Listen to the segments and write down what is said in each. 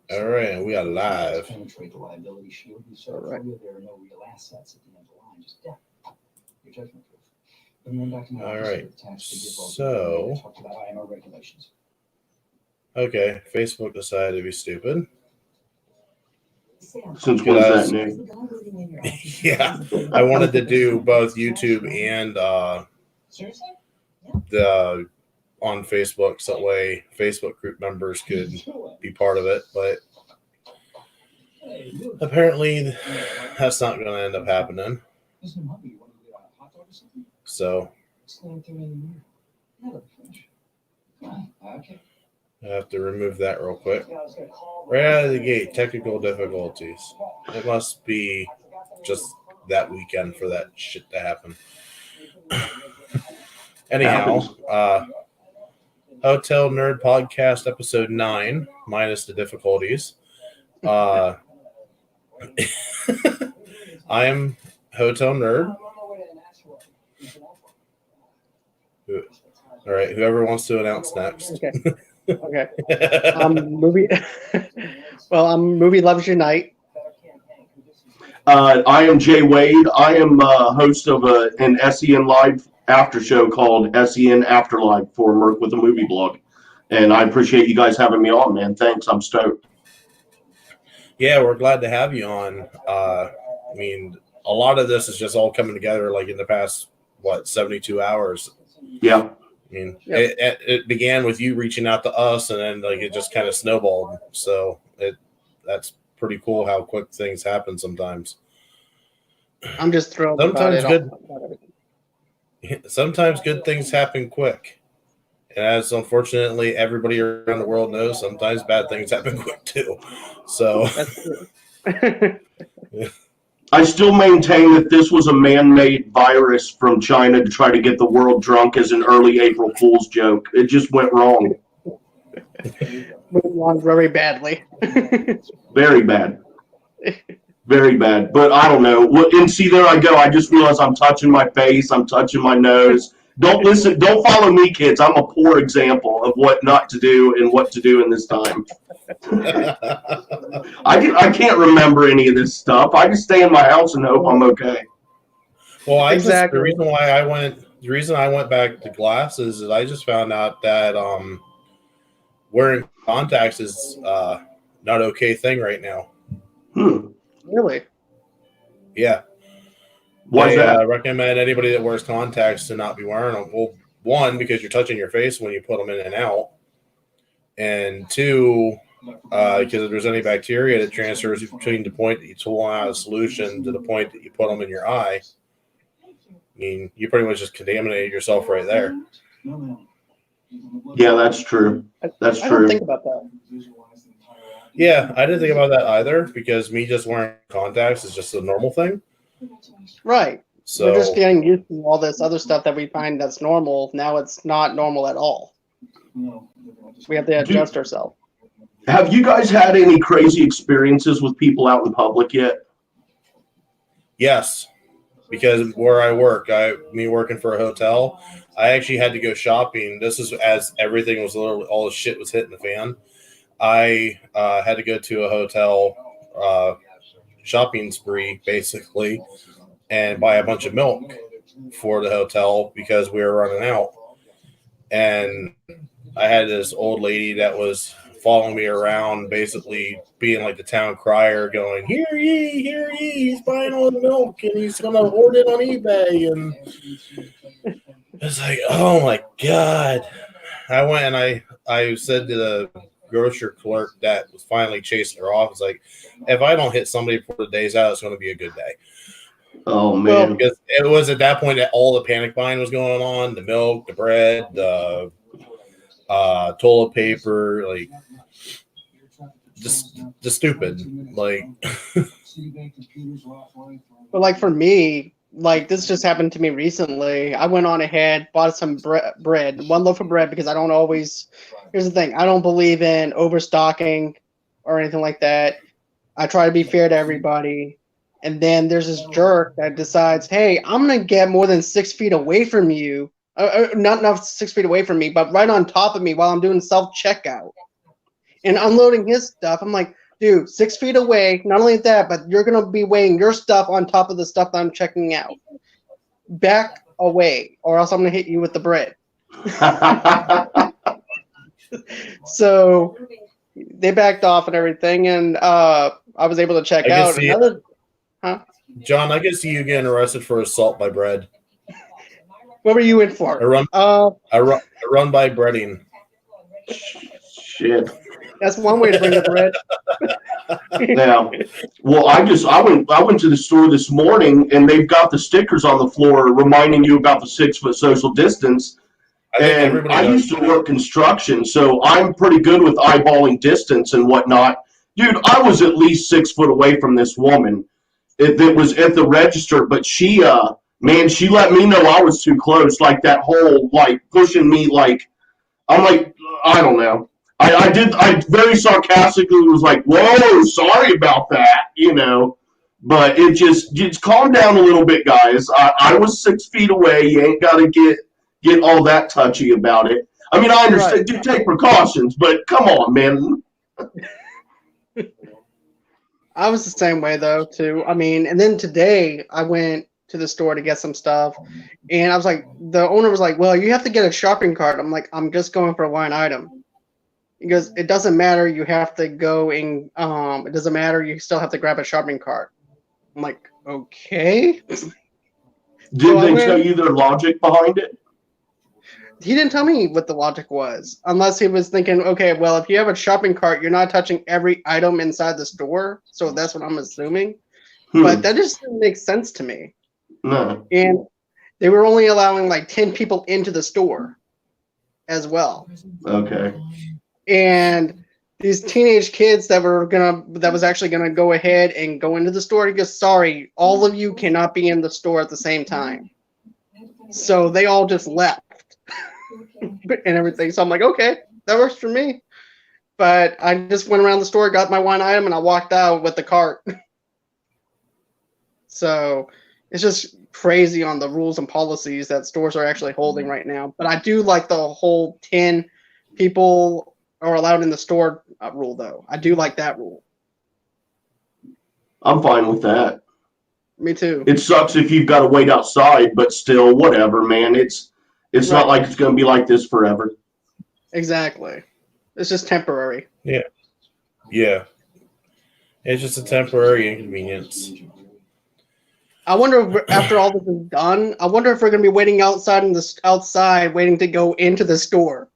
All right, and we are live. Penetrate the liability shield. You saw there are no real assets at the end of the line, just debt. Your judgment proof. And then back to my Alright, so talked about IMO regulations. Okay, Facebook decided to be stupid. Since when's that new? Yeah, I wanted to do both YouTube and the on Facebook, so that way Facebook group members could be part of it. But apparently, that's not going to end up happening. So I have to remove that real quick. Right out of the gate, technical difficulties. It must be just that weekend for that shit to happen. Anyhow, Hotel Nerd Podcast episode 9, minus the difficulties. I am Hotel Nerd. All right, whoever wants to announce next. Okay. Movie. Well, Movie Loves Unite. I am Jay Wade. I am host of an SEN Live after show called SEN Afterlife for Merc with a Movie Blog. And I appreciate you guys having me on, man. Thanks. I'm stoked. Yeah, we're glad to have you on. I mean, a lot of this is just all coming together like in the past, 72 hours. Yeah. I mean, it began with you reaching out to us, and then like it just kind of snowballed. So that's pretty cool how quick things happen sometimes. I'm just thrilled. Sometimes good things happen quick, and as unfortunately everybody around the world knows, sometimes bad things happen quick too. So that's true. I still maintain that this was a man-made virus from China to try to get the world drunk as an early April Fool's joke. It just went wrong. Went wrong very badly. Very bad. Very bad. But I don't know. And see, there I go. I just realized I'm touching my face. I'm touching my nose. Don't listen. Don't follow me, kids. I'm a poor example of what not to do and what to do in this time. I can't remember any of this stuff. I just stay in my house and hope I'm okay. Well, the reason I went back to glasses is I just found out that wearing contacts is not an okay thing right now. Really? Yeah. Why is that? I recommend anybody that wears contacts to not be wearing them. Well, one, because you're touching your face when you put them in and out. And two, because if there's any bacteria that transfers between the point that you pull out a solution to the point that you put them in your eye, I mean, you pretty much just contaminated yourself right there. Yeah, that's true. That's true. I don't think about that. Yeah, I didn't think about that either, because me just wearing contacts is just a normal thing. Right. So we're just getting used to all this other stuff that we find that's normal. Now it's not normal at all. We have to adjust ourselves. Have you guys had any crazy experiences with people out in public yet? Yes, because where I work, me working for a hotel, I actually had to go shopping. This is as everything was literally, all the shit was hitting the fan. I had to go to a hotel shopping spree, basically, and buy a bunch of milk for the hotel because we were running out. And I had this old lady that was following me around, basically being like the town crier, going, "Hear ye, hear ye, he's buying all the milk and he's going to hoard it on eBay." And it's like, oh my God. I went and I said to the grocer clerk that was finally chasing her off, it's like, if I don't hit somebody before the day's out, it's going to be a good day. Oh, man. Because it was at that point that all the panic buying was going on, the milk, the bread, the toilet paper, like, just stupid. Like, but like for me, like this just happened to me recently. I went on ahead, bought some bread, one loaf of bread, because I don't always, here's the thing, I don't believe in overstocking or anything like that. I try to be fair to everybody. And then there's this jerk that decides, hey, I'm going to get more than 6 feet away from you. Not 6 feet away from me, but right on top of me while I'm doing self-checkout. and unloading his stuff. I'm like, dude, 6 feet away. Not only that, but you're gonna be weighing your stuff on top of the stuff that I'm checking out. Back away, or else I'm gonna hit you with the bread. So they backed off and everything, and I was able to check out. John, I can see you getting arrested for assault by bread. What were you in for? I run by breading. Shit. That's one way to bring the bread. Yeah. Well, I went to the store this morning and they've got the stickers on the floor reminding you about the 6 foot social distance. And I used to work construction, so I'm pretty good with eyeballing distance and whatnot. Dude, I was at least 6 foot away from this woman that was at the register, but she let me know I was too close. Like that whole, like, pushing me, like, I'm like, I don't know. I very sarcastically was like, whoa, sorry about that, you know. But just calm down a little bit, guys. I was 6 feet away. You ain't got to get all that touchy about it. I mean, I understand, do take precautions, but come on, man. I was the same way, though, too. I mean, and then today I went to the store to get some stuff, and I was like, the owner was like, well, you have to get a shopping cart. I'm like, I'm just going for one item. He goes, it doesn't matter. You have to go and it doesn't matter. You still have to grab a shopping cart. I'm like, okay. Did they tell you their logic behind it? He didn't tell me what the logic was, unless he was thinking, okay, well, if you have a shopping cart, you're not touching every item inside the store. So that's what I'm assuming. But that just didn't make sense to me. No. And they were only allowing like 10 people into the store as well. Okay. And these teenage kids that was actually gonna go ahead and go into the store, he goes, sorry, all of you cannot be in the store at the same time. So they all just left and everything. So I'm like, okay, that works for me. But I just went around the store, got my one item, and I walked out with the cart. So it's just crazy on the rules and policies that stores are actually holding right now. But I do like the whole 10 people are allowed in the store rule, though. I do like that rule. I'm fine with that. Me too. It sucks if you've got to wait outside, but still, whatever, man. It's not like it's going to be like this forever. Exactly. It's just temporary. Yeah. Yeah. It's just a temporary inconvenience. I wonder if after all this is done, I wonder if we're going to be waiting outside waiting to go into the store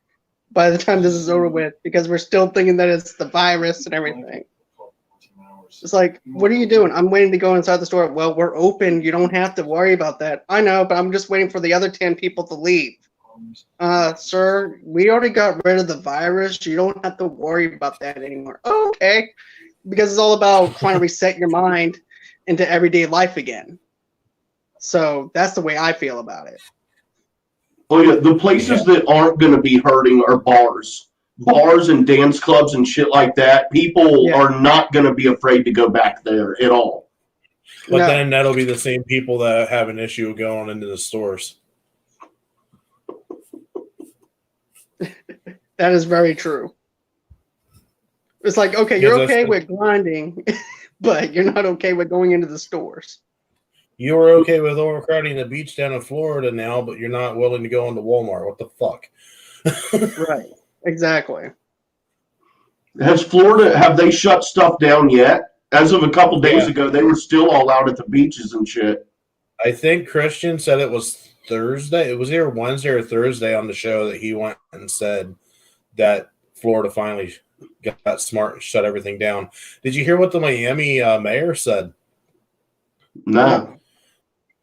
by the time this is over with, because we're still thinking that it's the virus and everything. It's like, what are you doing? I'm waiting to go inside the store. Well, we're open. You don't have to worry about that. I know, but I'm just waiting for the other 10 people to leave. Sir, we already got rid of the virus. You don't have to worry about that anymore. Oh, okay. Because it's all about trying to reset your mind into everyday life again. So that's the way I feel about it. Well, yeah, the places that aren't going to be hurting are bars. Bars and dance clubs and shit like that. People are not going to be afraid to go back there at all. But then that'll be the same people that have an issue going into the stores. That is very true. It's like, okay, you're okay with grinding, but you're not okay with going into the stores. You were okay with overcrowding the beach down in Florida now, but you're not willing to go into Walmart. What the fuck? Right. Exactly. Have they shut stuff down yet? As of a couple days ago, they were still all out at the beaches and shit. I think Christian said it was Thursday. It was either Wednesday or Thursday on the show that he went and said that Florida finally got smart and shut everything down. Did you hear what the Miami mayor said? No.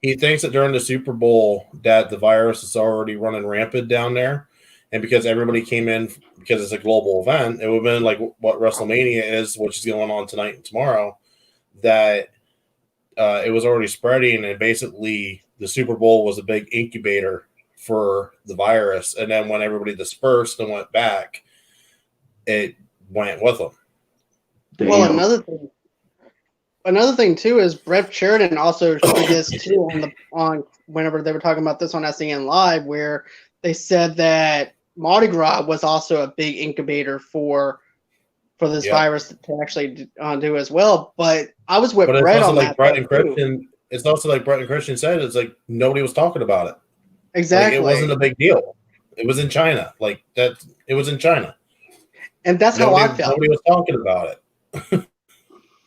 He thinks that during the Super Bowl that the virus is already running rampant down there. And because everybody came in, because it's a global event, it would have been like what WrestleMania is, which is going on tonight and tomorrow, that it was already spreading. And basically the Super Bowl was a big incubator for the virus. And then when everybody dispersed and went back, it went with them. Damn. Well, another thing too is Brett Sheridan also did this too on whenever they were talking about this on SEN Live, where they said that Mardi Gras was also a big incubator for for this Yep. virus to actually do as well. But I was with But it's Brett also on like that. Brett though, and too. Christian. It's also like Brett and Christian said. It's like nobody was talking about it. Exactly. Like, it wasn't a big deal. It was in China. Like that. It was in China. And that's how I felt. Nobody was talking about it.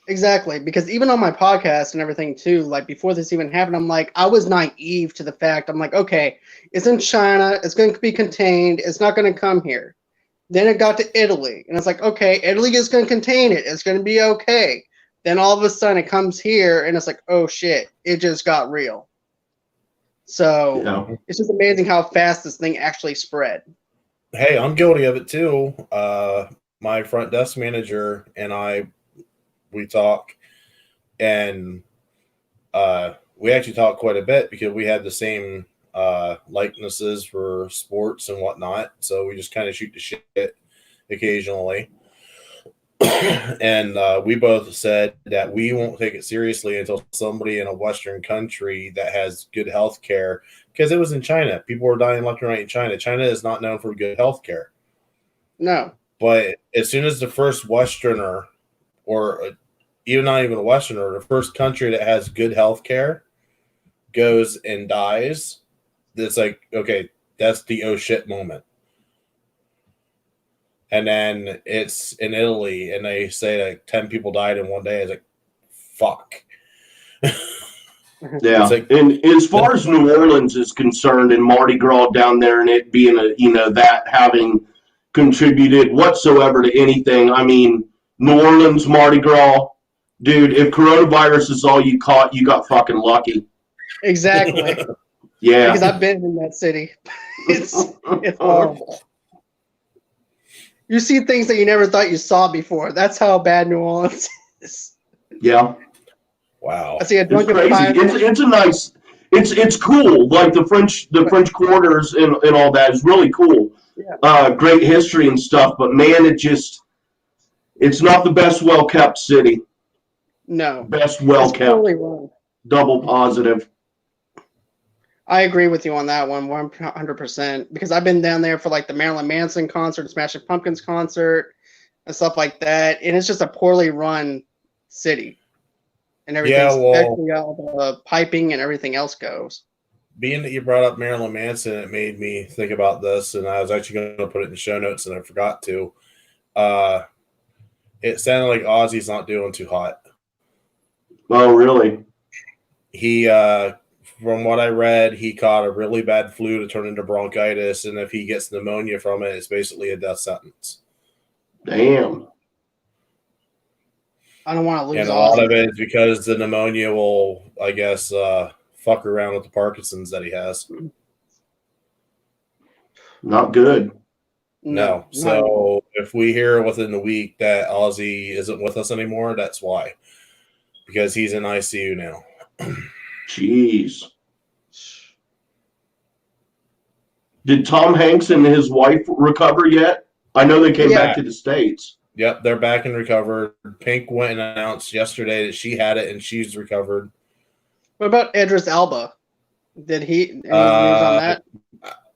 Exactly, because even on my podcast and everything too, like before this even happened, I'm like, I was naive to the fact. I'm like, okay, it's in China, it's going to be contained, it's not going to come here. Then it got to Italy, and it's like, okay, Italy is going to contain it, it's going to be okay. Then all of a sudden it comes here, and it's like, oh shit, it just got real. So Yeah. it's just amazing how fast this thing actually spread. Hey, I'm guilty of it too. My front desk manager and I, we talk, and we actually talk quite a bit because we have the same likenesses for sports and whatnot. So we just kind of shoot the shit occasionally. And we both said that we won't take it seriously until somebody in a Western country that has good health care, because it was in China. People were dying left and right in China. China is not known for good health care. No. But as soon as the first Westerner, or even not even a Westerner, the first country that has good health care goes and dies, it's like, okay, that's the oh shit moment. And then it's in Italy, and they say like 10 people died in one day. It's like, fuck. Yeah. like- and as far as New Orleans is concerned and Mardi Gras down there and it being that having contributed whatsoever to anything, I mean, New Orleans, Mardi Gras, dude, if coronavirus is all you caught, you got fucking lucky. Exactly. Yeah. Because I've been in that city. It's horrible. You see things that you never thought you saw before. That's how bad New Orleans is. Yeah. Wow. I see a It's drunken crazy. fire. It's a nice. It's cool. Like the French Quarters and all that is really cool. Yeah. Great history and stuff. But man, it's not the best well kept city. No. Best well It's kept. totally wrong. Double positive. I agree with you on that one, 100%. Because I've been down there for like the Marilyn Manson concert, Smashing Pumpkins concert, and stuff like that, and it's just a poorly run city, and everything. Yeah, well, Especially how the piping and everything else goes. being that you brought up Marilyn Manson, it made me think about this, and I was actually going to put it in the show notes, and I forgot to. It sounded like Ozzy's not doing too hot. Oh, really? He, from what I read, he caught a really bad flu to turn into bronchitis, and if he gets pneumonia from it, it's basically a death sentence. Damn. I don't want to lose. And a lot of it is because the pneumonia will, I guess, fuck around with the Parkinson's that he has. Not good. No. So if we hear within the week that Ozzy isn't with us anymore, that's why. Because he's in ICU now. Jeez. Did Tom Hanks and his wife recover yet? I know they came back to the States. Yep, they're back and recovered. Pink went and announced yesterday that she had it and she's recovered. What about Idris Elba? Did he any news on that?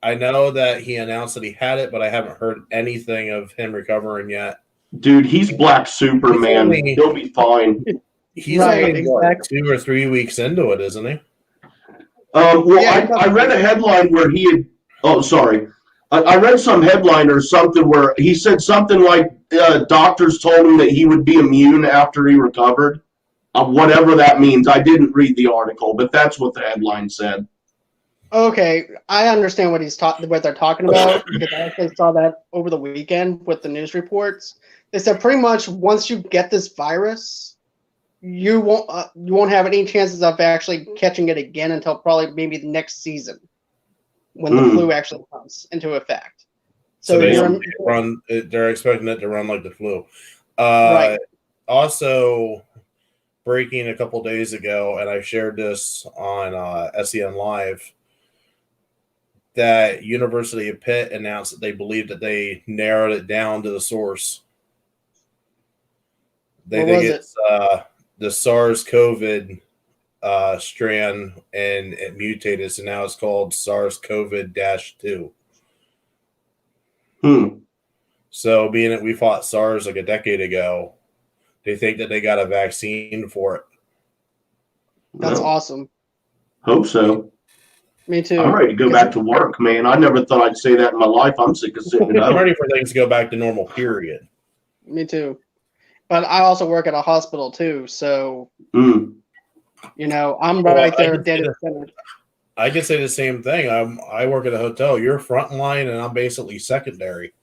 I know that he announced that he had it, but I haven't heard anything of him recovering yet. Dude, he's Black Superman. He'll be fine. He's Right, only exactly. 2 or 3 weeks into it, isn't he? Well, Yeah, I read a headline where he had. Oh, sorry. I read some headline or something where he said something like doctors told him that he would be immune after he recovered. Whatever that means. I didn't read the article, but that's what the headline said. Okay, I understand what what they're talking about because I actually saw that over the weekend with the news reports. They said pretty much once you get this virus, you won't have any chances of actually catching it again until probably maybe the next season when the flu actually comes into effect. So they're expecting it to run like the flu. Right. Also, breaking a couple days ago, and I shared this on SEN Live, that University of Pitt announced that they believe that they narrowed it down to the source. They think it's the SARS-CoV strand, and it mutated, so now it's called SARS-CoV-2. So, being that we fought SARS like a decade ago, they think that they got a vaccine for it. That's Well, awesome. hope so. Me too. I'm ready to go back to work, man. I never thought I'd say that in my life. I'm sick of sitting at I'm home. ready for things to go back to normal, period. Me too. But I also work at a hospital too, so Mm. I'm Well, right I there can dead say in that- the center. I can say the same thing. I work at a hotel. You're frontline, and I'm basically secondary.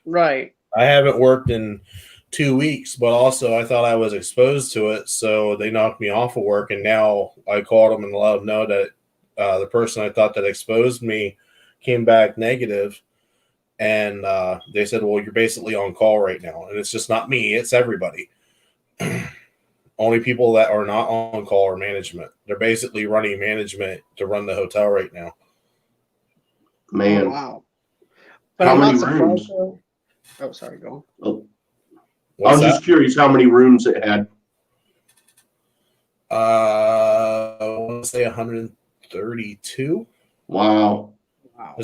Right. I haven't worked in 2 weeks, but also I thought I was exposed to it, so they knocked me off of work. And now I called them and let them know that the person I thought that exposed me came back negative, and they said, "Well, you're basically on call right now," and it's just not me; it's everybody. Only people that are not on call are management. They're basically running management to run the hotel right now. Man. Oh, wow. But How I'm many not surprised rooms? though. Oh, sorry, go on. Oh, I What's was that? just curious how many rooms it had. I want to say 132. Wow. Wow.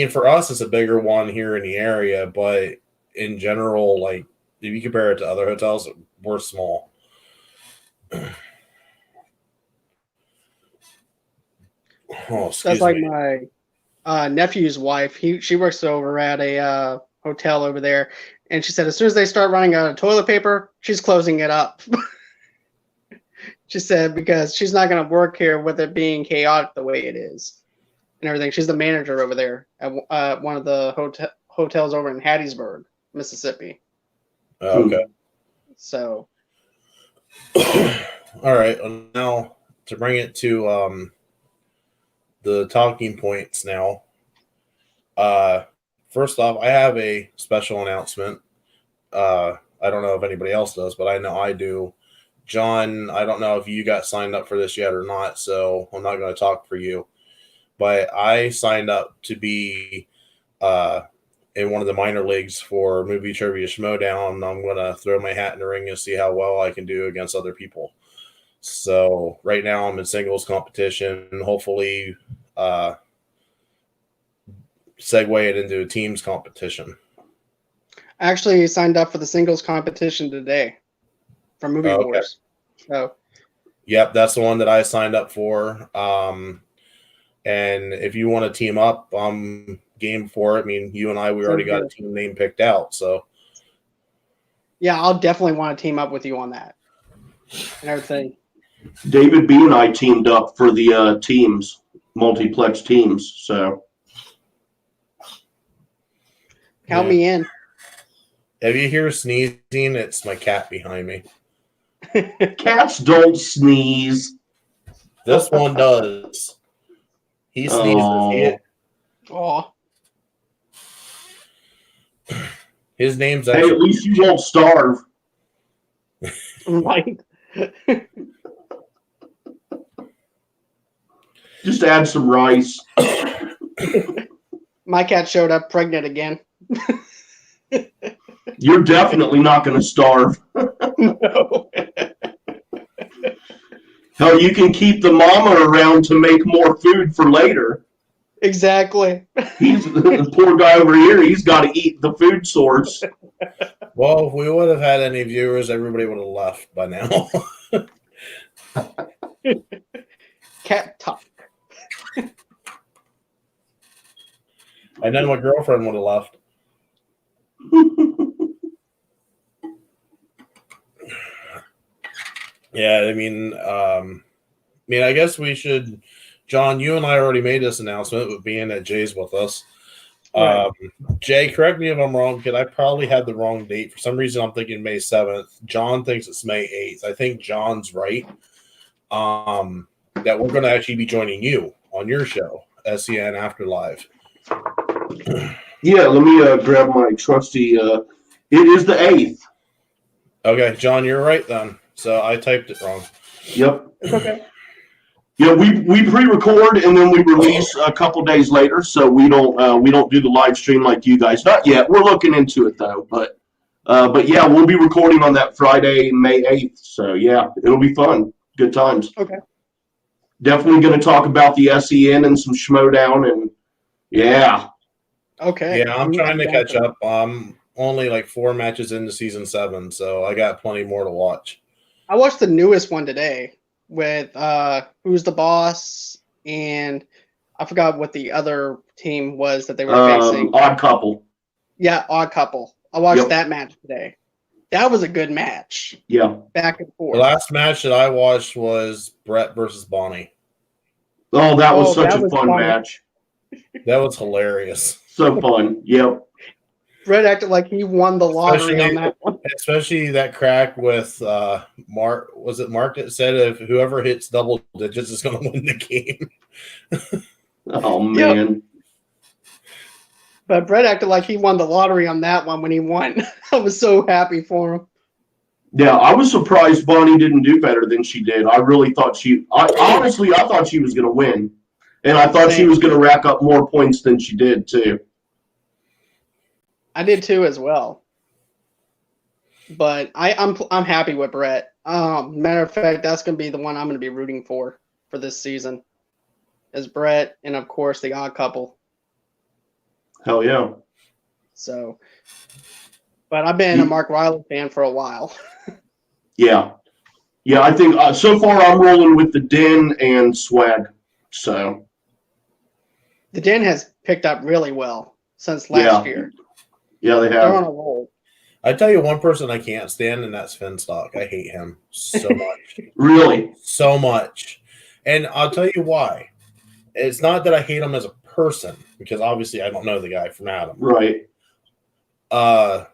For us, it's a bigger one here in the area, but in general, like if you compare it to other hotels, we're small. Oh, excuse That's like me. my nephew's wife. She works over at a hotel over there, and she said as soon as they start running out of toilet paper, she's closing it up. She said because she's not going to work here with it being chaotic the way it is and everything. She's the manager over there at one of the hotels over in Hattiesburg, Mississippi. Okay. So, All right. Now to bring it to the talking points now. First off, I have a special announcement. I don't know if anybody else does, but I know I do. John, I don't know if you got signed up for this yet or not, so I'm not going to talk for you. But I signed up to be in one of the minor leagues for Movie Trivia Schmodown. I'm going to throw my hat in the ring and see how well I can do against other people. So right now I'm in singles competition. Hopefully segue it into a teams competition. I actually signed up for the singles competition today for Movie Okay. Wars. So, Yep, that's the one that I signed up for. And if you want to team up, I'm game for it. I mean, you and I, we already got a team name picked out. So, yeah, I'll definitely want to team up with you on that and everything. David B and I teamed up for the teams, multiplex teams. So Count me in. If you hear sneezing, it's my cat behind me. cats don't sneeze. This one does. He sneezes. Oh, His name's Hey, actually. at least you won't starve. right. Just add some rice. My cat showed up pregnant again. You're definitely not going to starve. No. Hell, you can keep the mama around to make more food for later. Exactly. He's the poor guy over here. He's got to eat the food source. Well, if we would have had any viewers, everybody would have left by now. Cat talk. And then my girlfriend would have left. Yeah, I guess we should. John, you and I already made this announcement, but being that Jay's with us, Right. Jay, correct me if I'm wrong, because I probably had the wrong date. For some reason, I'm thinking May 7th. John thinks it's May 8th. I think John's right. That we're going to actually be joining you on your show, SEN After Live. Yeah, let me grab my trusty. It is the 8th. Okay, John, you're right then. So I typed it wrong. Yep. It's okay. Yeah, we pre-record and then we release a couple days later, so we don't do the live stream like you guys. Not yet. We're looking into it though, but yeah, we'll be recording on that Friday, May 8th. So yeah, it'll be fun. Good times. Okay. Definitely going to talk about the SEN and some Schmodown and yeah. Okay. Yeah, I'm trying to catch up. only like 4 matches into season 7, so I got plenty more to watch. I watched the newest one today with Who's the Boss, and I forgot what the other team was that they were facing. Odd Couple. Yeah, Odd Couple. I watched Yep. that match today. That was a good match. Yeah. Back and forth. The last match that I watched was Brett versus Bonnie. Oh, that was Oh, such that a was fun funny. match. That was hilarious. So fun. Yep. Brett acted like he won the lottery on that one. Especially that crack with Mark. Was it Mark that said if whoever hits double digits is going to win the game? Oh, man. But Brett acted like he won the lottery on that one when he won. I was so happy for him. Yeah, I was surprised Bonnie didn't do better than she did. I really thought honestly, I thought she was going to win. And I thought she Same. was going to rack up more points than she did, too. I did too as well. But I'm happy with Brett. Matter of fact, that's going to be the one I'm going to be rooting for this season. Is Brett and of course the Odd Couple. Hell yeah. So, but I've been a Mark Riley fan for a while. Yeah. Yeah, I think so far I'm rolling with the Den and Swag. So. The Den has picked up really well since last year. Yeah, they They're on have. a roll. I tell you one person I can't stand, and that's Finstock. I hate him so much. Really? So much. And I'll tell you why. It's not that I hate him as a person, because obviously I don't know the guy from Adam. Right. The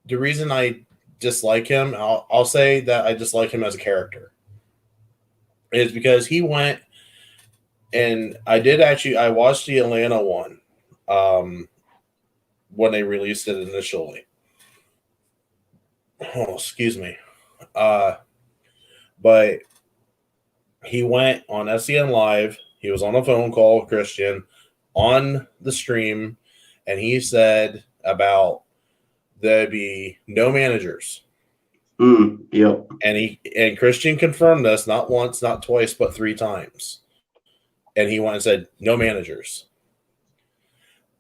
reason I dislike him, I'll say that I dislike him as a character, is because he went, and I watched the Atlanta one when they released it initially. Oh, excuse me. But he went on SCN Live. He was on a phone call with Christian on the stream, and he said about there'd be no managers. Yep. And Christian confirmed this not once, not twice, but 3 times. And he went and said, no managers.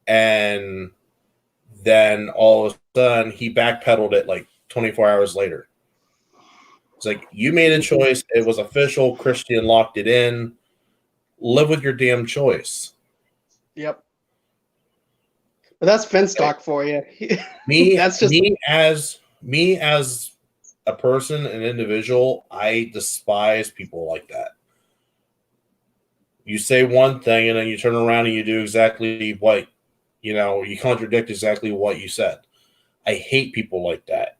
And then all of a sudden, he backpedaled it like 24 hours later. It's like, you made a choice. It was official. Christian locked it in. Live with your damn choice. Yep. But that's Finstock for you. That's just me as a person, an individual. I despise people like that. You say one thing and then you turn around and you do exactly what, you contradict exactly what you said. I hate people like that.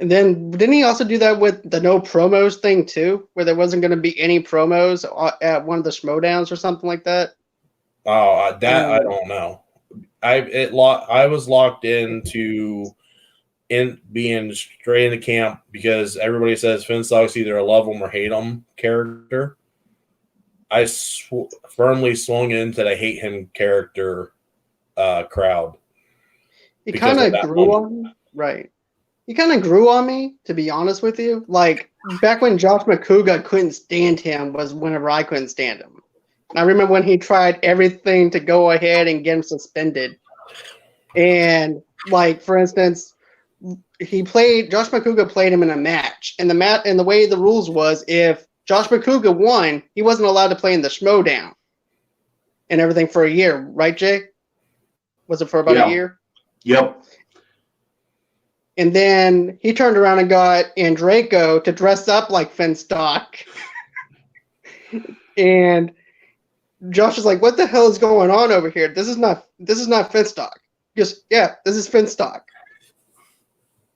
And then didn't he also do that with the no promos thing too, where there wasn't going to be any promos at one of the Schmoedowns or something like that? Oh, I don't know. I was locked into being straight into camp because everybody says Finstock's either a love him or hate him character. I firmly swung into the hate him character crowd. He kind of grew on me, right? He kind of grew on me, to be honest with you. Like back when Josh McCouga couldn't stand him was whenever I couldn't stand him. And I remember when he tried everything to go ahead and get him suspended. And like for instance, Josh McCouga played him in a match, and the way the rules was, if Josh McCouga won, he wasn't allowed to play in the Schmoedown and everything for a year, right, Jay? Was it for about a year? Yep. And then he turned around and got Andreyko to dress up like Finstock. And Josh is like, what the hell is going on over here? This is not Finstock. Just, yeah, this is Finstock.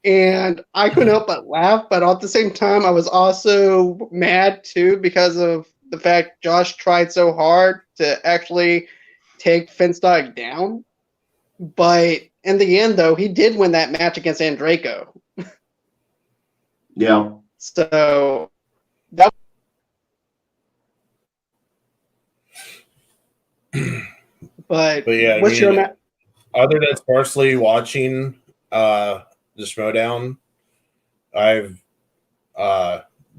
And I couldn't help but laugh, but at the same time, I was also mad too because of the fact Josh tried so hard to actually take Finstock down. But in the end, though, he did win that match against Andreyko. Yeah. So that. But yeah, what's your match? Other than sparsely watching the Schmoedown, I've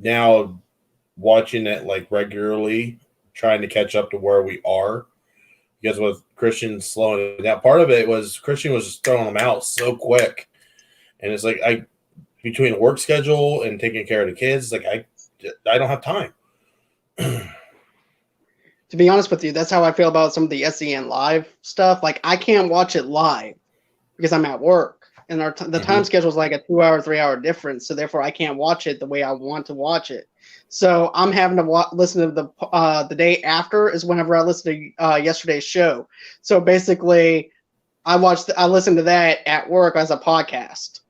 now watching it like regularly, trying to catch up to where we are, because with Christian slowing it down, part of it was Christian was just throwing them out so quick, and it's like between a work schedule and taking care of the kids, like I don't have time. To be honest with you, that's how I feel about some of the SEN live stuff. Like I can't watch it live because I'm at work, and the time schedule is like a 2-hour, 3-hour difference. So therefore, I can't watch it the way I want to watch it. So I'm having to listen to the day after is whenever I listen to yesterday's show. So basically, I listen to that at work as a podcast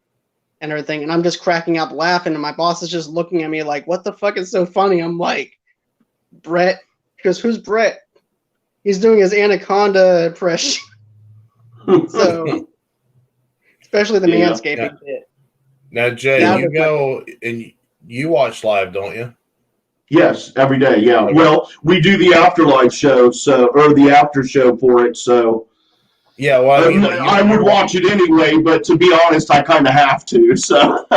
and everything, and I'm just cracking up laughing, and my boss is just looking at me like, "What the fuck is so funny?" I'm like, "Brett." He goes, "Who's Brett?" He's doing his Anaconda impression. So, especially the manscaping bit. Now, Jay, you go and you watch live, don't you? Yes, every day. Yeah. Okay. Well, we do the afterlife show, or the after show for it. So, yeah. Well, I mean, I would watch it anyway, but to be honest, I kind of have to. So,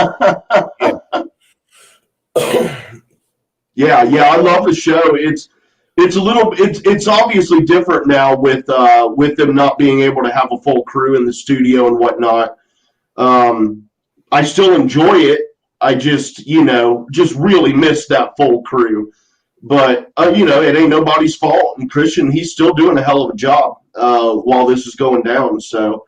yeah. I love the show. It's obviously different now with them not being able to have a full crew in the studio and whatnot. I still enjoy it. I just really miss that full crew. But, it ain't nobody's fault. And Christian, he's still doing a hell of a job while this is going down. So,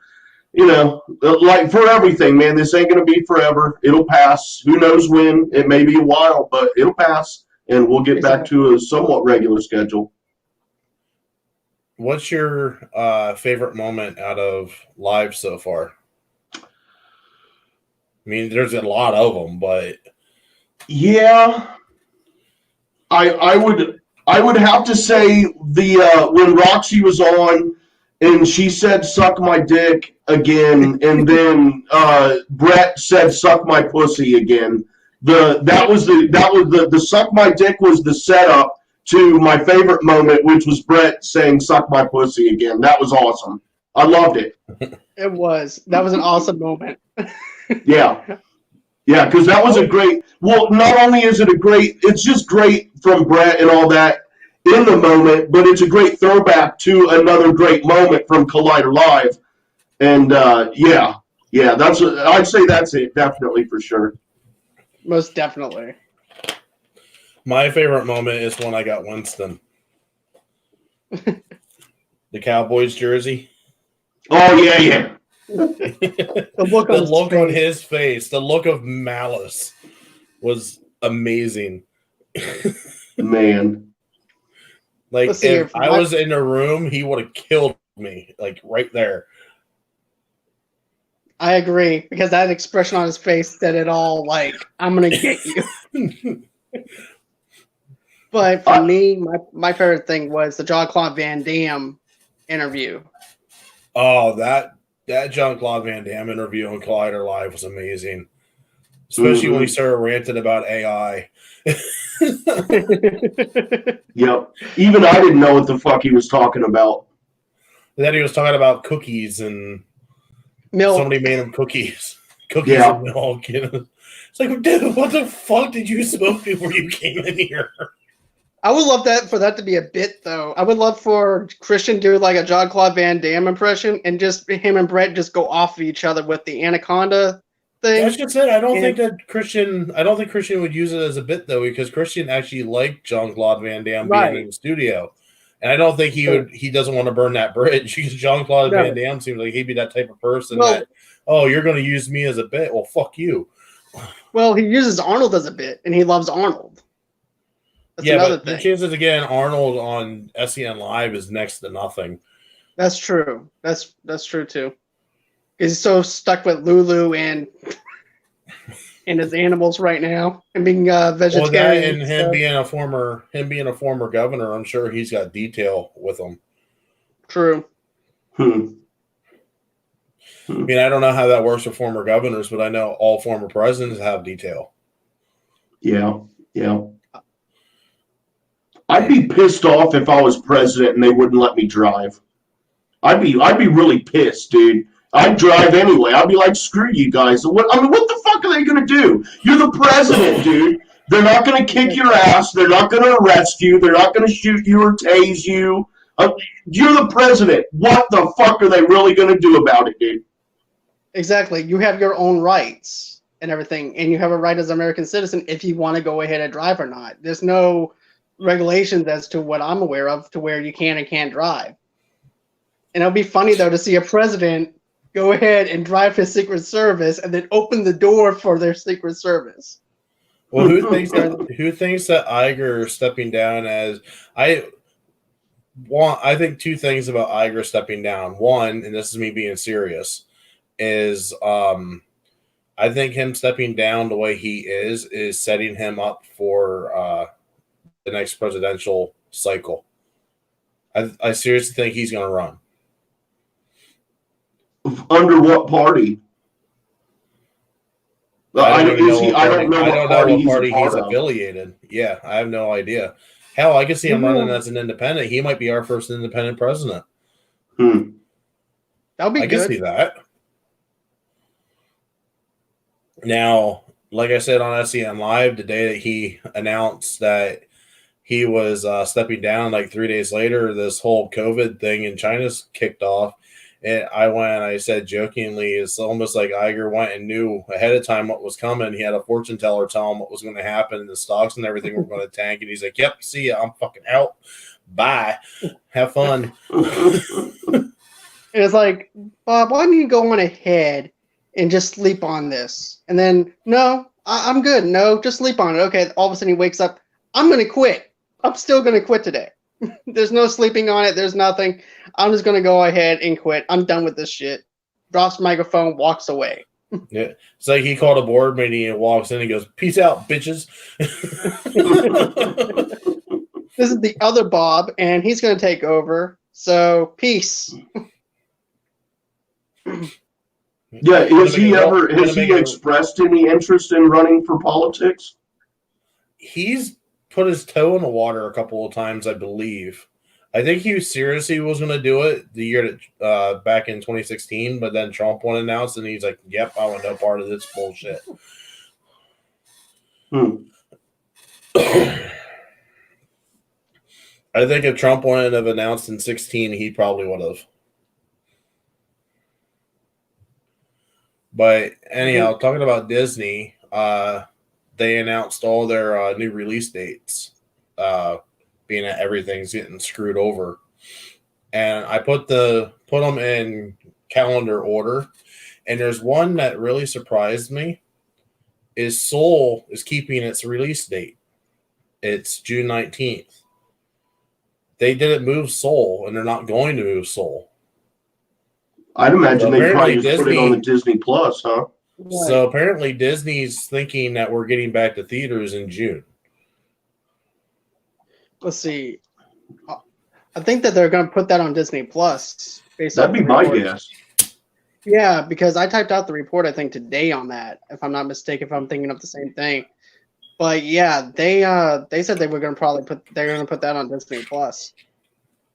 like for everything, man, this ain't going to be forever. It'll pass. Who knows when? It may be a while, but it'll pass. And we'll get back to a somewhat regular schedule. What's your favorite moment out of live so far? I mean, there's a lot of them, but yeah, I would have to say the when Roxy was on and she said "suck my dick" again, and then Brett said "suck my pussy" again. The "suck my dick" was the setup to my favorite moment, which was Brett saying "suck my pussy" again. That was awesome. I loved it. That was an awesome moment. Yeah, because that was a great. Well, not only is it it's just great from Brett and all that in the moment, but it's a great throwback to another great moment from Collider Live. And I'd say that's it, definitely for sure. Most definitely. My favorite moment is when I got Winston. The Cowboys jersey. Oh, yeah. The look on his face, the look of malice was amazing. Man. Like, if I was in a room, he would have killed me, like, right there. I agree, because that expression on his face said it all, like, I'm going to get you. But for me, my favorite thing was the Jean-Claude Van Damme interview. Oh, that Jean-Claude Van Damme interview on Collider Live was amazing. Especially when he started ranting about AI. Yep. Even I didn't know what the fuck he was talking about. And then he was talking about cookies and milk. Somebody made him cookies. And milk. It's like, dude, what the fuck did you smoke before you came in here? I would love for that to be a bit, though. I would love for Christian to do like a Jean-Claude Van Damme impression, and just him and Brett just go off of each other with the Anaconda thing. I was just saying, I don't think Christian would use it as a bit, though, because Christian actually liked Jean-Claude Van Damme being in the studio. And I don't think he doesn't want to burn that bridge, because Jean-Claude Van Damme seems like he'd be that type of person that, you're going to use me as a bit? Well, fuck you. Well, he uses Arnold as a bit, and he loves Arnold. That's but the chances, again, Arnold on SEN Live is next to nothing. That's true. That's true, too. He's so stuck with Lulu and his animals right now, and being vegetarian. Well, that and him being a former governor, I'm sure he's got detail with him. True. I mean, I don't know how that works with former governors, but I know all former presidents have detail. Yeah. I'd be pissed off if I was president and they wouldn't let me drive. I'd be really pissed, dude. I'd drive anyway. I'd be like, screw you guys. What the fuck are they going to do? You're the president, dude. They're not going to kick your ass. They're not going to arrest you. They're not going to shoot you or tase you. You're the president. What the fuck are they really going to do about it, dude? Exactly. You have your own rights and everything, and you have a right as an American citizen if you want to go ahead and drive or not. There's no regulations as to what I'm aware of to where you can and can't drive. And it'll be funny, though, to see a president go ahead and drive his Secret Service and then open the door for their Secret Service. Well, who thinks that Iger stepping down as I think two things about Iger stepping down. One, and this is me being serious, is I think him stepping down the way he is setting him up for the next presidential cycle. I seriously think he's going to run. Under what party? I don't know what party he's affiliated. Yeah, I have no idea. Hell, I could see him running as an independent. He might be our first independent president. That would be good. I can see that. Now, like I said on SEN Live, the day that he announced that he was stepping down, like 3 days later, this whole COVID thing in China's kicked off. And I said jokingly, it's almost like Iger went and knew ahead of time what was coming. He had a fortune teller tell him what was going to happen, and the stocks and everything were going to tank. And he's like, yep, see ya. I'm fucking out. Bye. Have fun. It's like, Bob, why don't you go on ahead and just sleep on this? And then, no, I'm good. No, just sleep on it. Okay, all of a sudden he wakes up. I'm going to quit. I'm still going to quit today. There's no sleeping on it. There's nothing. I'm just going to go ahead and quit. I'm done with this shit. Drops the microphone, walks away. Yeah. It's like he called a board meeting and walks in and goes, peace out, bitches. This is the other Bob, and he's going to take over. So, peace. Yeah, has he expressed any interest in running for politics? He's put his toe in the water a couple of times, I believe. I think he seriously was going to do it the year that back in 2016, but then Trump went announced, and he's like, "Yep, I want no part of this bullshit." I think if Trump wouldn't have announced in 2016, he probably would have. But anyhow, talking about Disney, they announced all their new release dates, being that everything's getting screwed over. And I put them in calendar order. And there's one that really surprised me is Soul is keeping its release date. It's June 19th. They didn't move Soul, and they're not going to move Soul. I'd imagine they probably just put it on the Disney Plus, huh? So apparently Disney's thinking that we're getting back to theaters in June. Let's see. I think that they're going to put that on Disney Plus. That'd be my guess. Yeah, because I typed out the report, I think, today on that, if I'm not mistaken, if I'm thinking of the same thing. But yeah, they said they were going to put that on Disney Plus.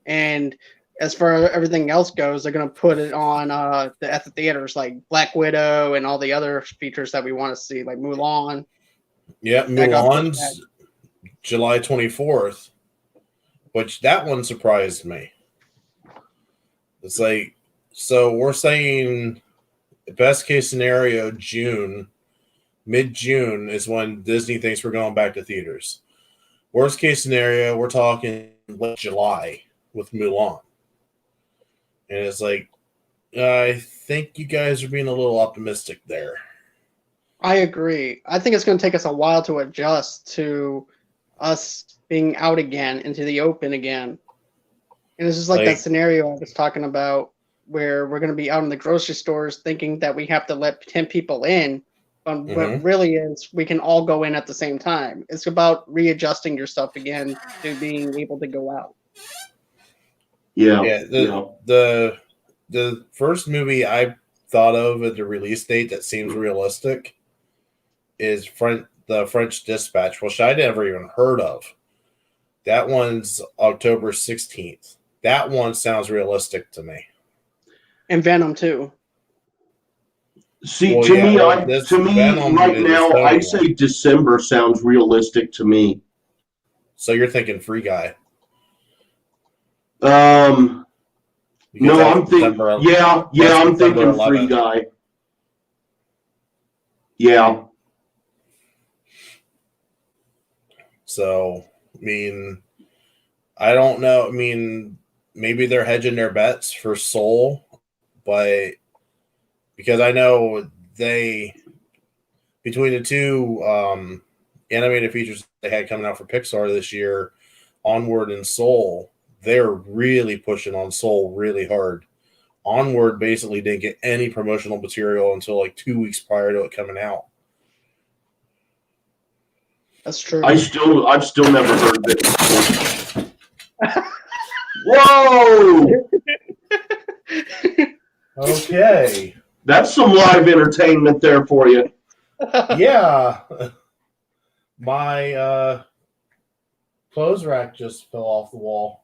And as far as everything else goes, they're going to put it on at the theaters, like Black Widow and all the other features that we want to see, like Mulan. Yeah, Mulan's July 24th, which that one surprised me. It's like, so we're saying best case scenario, mid-June is when Disney thinks we're going back to theaters. Worst case scenario, we're talking late July with Mulan. And it's like, I think you guys are being a little optimistic there. I agree. I think it's going to take us a while to adjust to us being out again, into the open again. And it's just like that scenario I was talking about where we're going to be out in the grocery stores thinking that we have to let 10 people in. But what really is, we can all go in at the same time. It's about readjusting yourself again to being able to go out. Yeah. The first movie I thought of at the release date that seems realistic is the French Dispatch, which I never even heard of. That one's October 16th. That one sounds realistic to me. And Venom too. See, to me, right now, I'd say December sounds realistic to me. So you're thinking Free Guy? No, Because I'm that's thinking. September. Yeah, That's I'm September thinking Free 11th. Guy. Yeah. So, I mean, I don't know. I mean, maybe they're hedging their bets for Soul, but because I know between the two animated features they had coming out for Pixar this year, Onward and Soul, they're really pushing on Soul really hard. Onward basically didn't get any promotional material until like 2 weeks prior to it coming out. That's true. I've still never heard of it. Whoa! Okay. That's some live entertainment there for you. Yeah. My clothes rack just fell off the wall.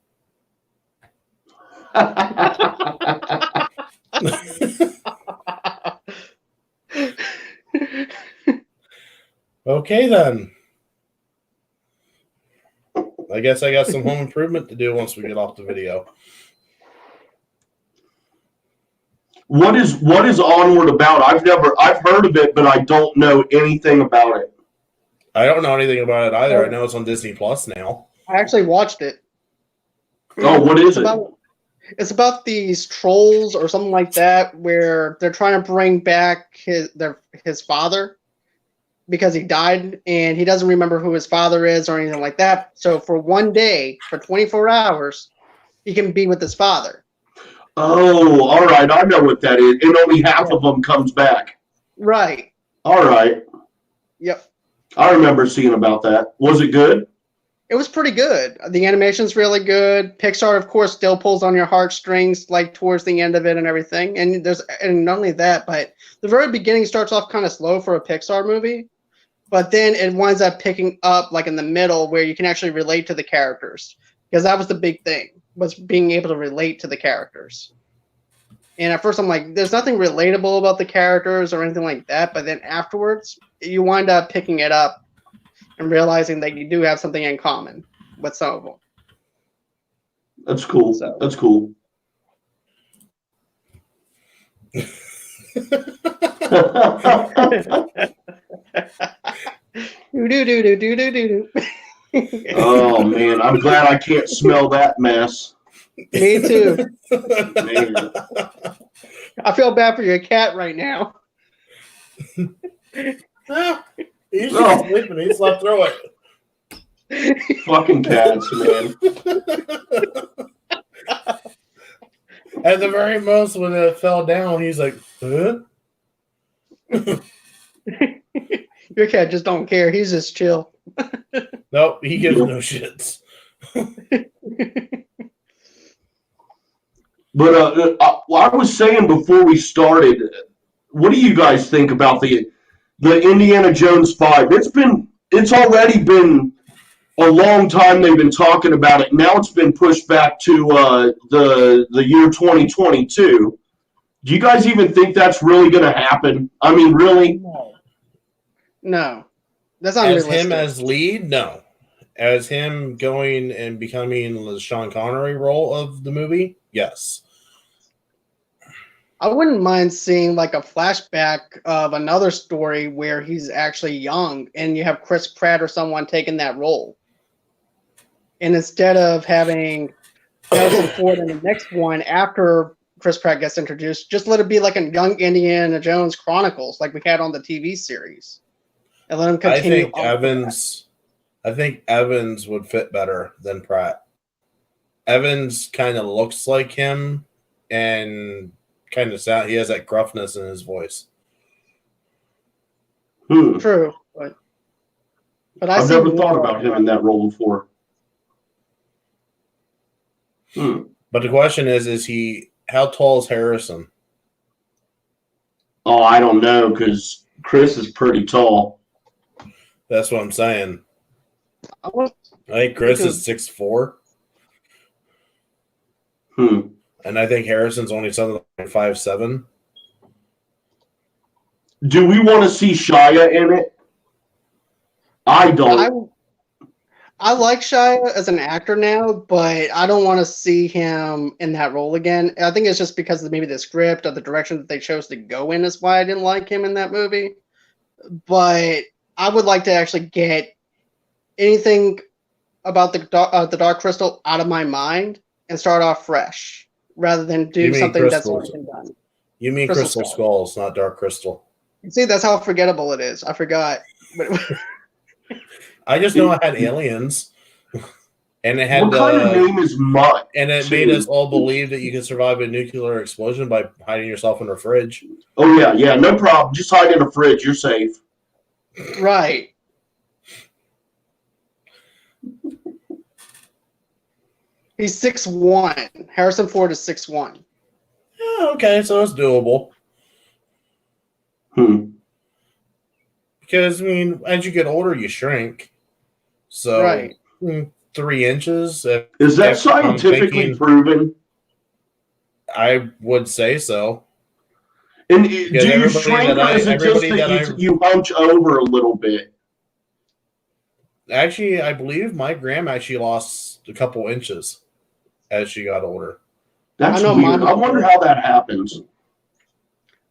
Okay, then. I guess I got some home improvement to do once we get off the video. What is Onward about? I've heard of it, but I don't know anything about it. I don't know anything about it either. I know it's on Disney Plus now. I actually watched it. Oh, what is it? It's about these trolls or something like that, where they're trying to bring back his father because he died, and he doesn't remember who his father is or anything like that. So for one day, for 24 hours, he can be with his father. Oh, all right. I know what that is. And only half of them comes back. Right. All right. Yep. I remember seeing about that. Was it good? It was pretty good. The animation's really good. Pixar, of course, still pulls on your heartstrings, like towards the end of it and everything. And not only that, but the very beginning starts off kind of slow for a Pixar movie, but then it winds up picking up like in the middle where you can actually relate to the characters, because that was the big thing, was being able to relate to the characters. And at first I'm like, there's nothing relatable about the characters or anything like that, but then afterwards you wind up picking it up and realizing that you do have something in common with some of them. That's cool. So. That's cool. Oh man, I'm glad I can't smell that mess. Me too. Man. I feel bad for your cat right now. He's just sleeping. He slept through it. Fucking cats, man. At the very most, when it fell down, he's like, huh? Your cat just don't care. He's just chill. Nope, he gives no shits. But I was saying before we started, what do you guys think about the Indiana Jones 5? It's already been a long time they've been talking about it. Now it's been pushed back to the year 2022. Do you guys even think that's really going to happen? I mean, really? No. That's not As realistic. him as lead, no. As him going and becoming the Sean Connery role of the movie, yes. I wouldn't mind seeing like a flashback of another story where he's actually young and you have Chris Pratt or someone taking that role. And instead of having Harrison Ford in the next one after Chris Pratt gets introduced, just let it be like a young Indiana Jones Chronicles like we had on the TV series. And let him continue. I think Evans would fit better than Pratt. Evans kind of looks like him and kind of he has that gruffness in his voice. True, but I've never thought about him in that role before. But the question is how tall is Harrison? Oh, I don't know, because Chris is pretty tall. That's what I'm saying. I think Chris is 6'4". And I think Harrison's only something like 5'7". Do we want to see Shia in it? I don't. I like Shia as an actor now, but I don't want to see him in that role again. I think it's just because of maybe the script or the direction that they chose to go in is why I didn't like him in that movie. But I would like to actually get anything about the Dark Crystal out of my mind and start off fresh, rather than You do mean something that's crystals. already been done. You mean Crystal Crystal Skulls, not Dark Crystal. See, that's how forgettable it is. I forgot. But I just know it had aliens, and it had What kind of name is Mutt? and it made us all believe that you could survive a nuclear explosion by hiding yourself in a fridge. Oh yeah, no problem. Just hide in the fridge. You're safe. right. He's 6'1". Harrison Ford is 6'1". Yeah, okay, so it's doable. Because I mean, as you get older, you shrink. So Right. 3 inches. Is that if scientifically I'm thinking- proven? I would say so. And do Because you everybody shrink, that or I- is it just everybody that that you hunch over a little bit? Actually, I believe my grandma actually lost a couple inches as she got older. That's I know weird. mine- I wonder how that happens.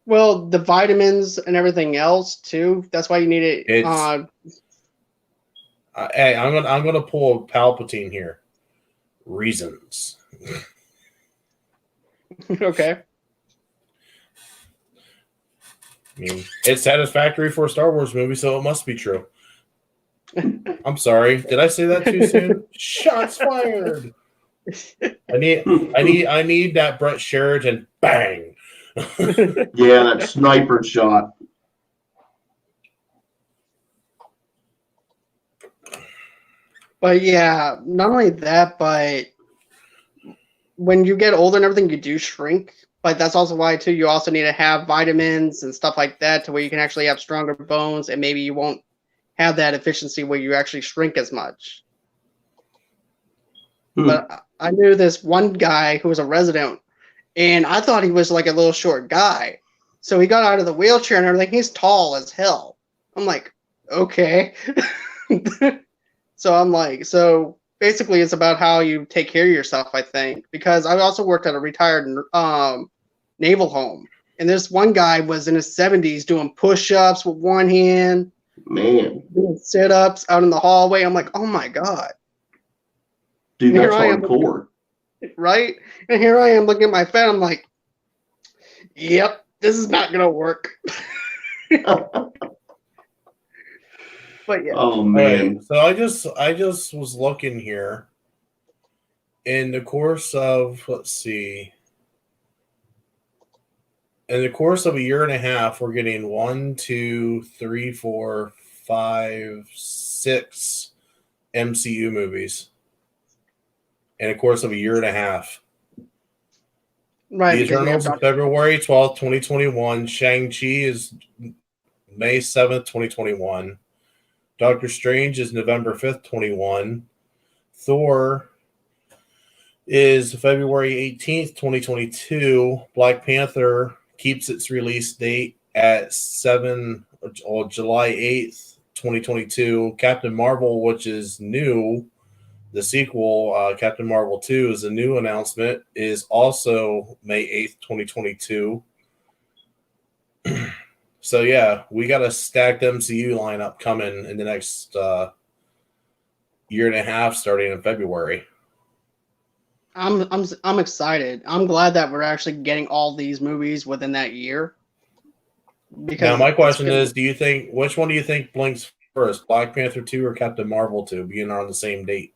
Well, the vitamins and everything else too. That's why you need it. It's- Hey, I'm gonna pull a Palpatine here. Reasons. Okay. I mean, it's satisfactory for a Star Wars movie, so it must be true. I'm sorry. Did I say that too soon? Shots fired. I need that Brett Sheridan bang. Yeah, that sniper shot. But yeah, not only that, but when you get older and everything, you do shrink. But that's also why too you also need to have vitamins and stuff like that to where you can actually have stronger bones, and maybe you won't have that efficiency where you actually shrink as much. But I knew this one guy who was a resident, and I thought he was like a little short guy. So he got out of the wheelchair and everything. He's tall as hell. I'm like, okay. So I'm like, so basically it's about how you take care of yourself, I think. Because I also worked at a retired naval home. And this one guy was in his 70s doing push-ups with one hand. Man. Doing sit-ups out in the hallway. I'm like, oh my God. Dude, Here that's I am. hardcore. Right? And here I am looking at my fat. I'm like, yep, this is not going to work. But yeah. Oh man. Right, so I just was looking here. In the course of in the course of a year and a half, we're getting 1, 2, 3, 4, 5, 6 MCU movies. In the course of a year and a half. Right. The Eternals is February 12th, 2021. Shang-Chi is May 7th, 2021. Doctor Strange is November 5th, 21. Thor is February 18th, 2022. Black Panther keeps its release date at July 8th, 2022. Captain Marvel, which is new, the sequel, Captain Marvel 2, is a new announcement, is also May 8th, 2022. So yeah, we got a stacked MCU lineup coming in the next year and a half, starting in February. I'm excited. I'm glad that we're actually getting all these movies within that year. Because now my question is, which one do you think blinks first, Black Panther 2 or Captain Marvel 2, being on the same date?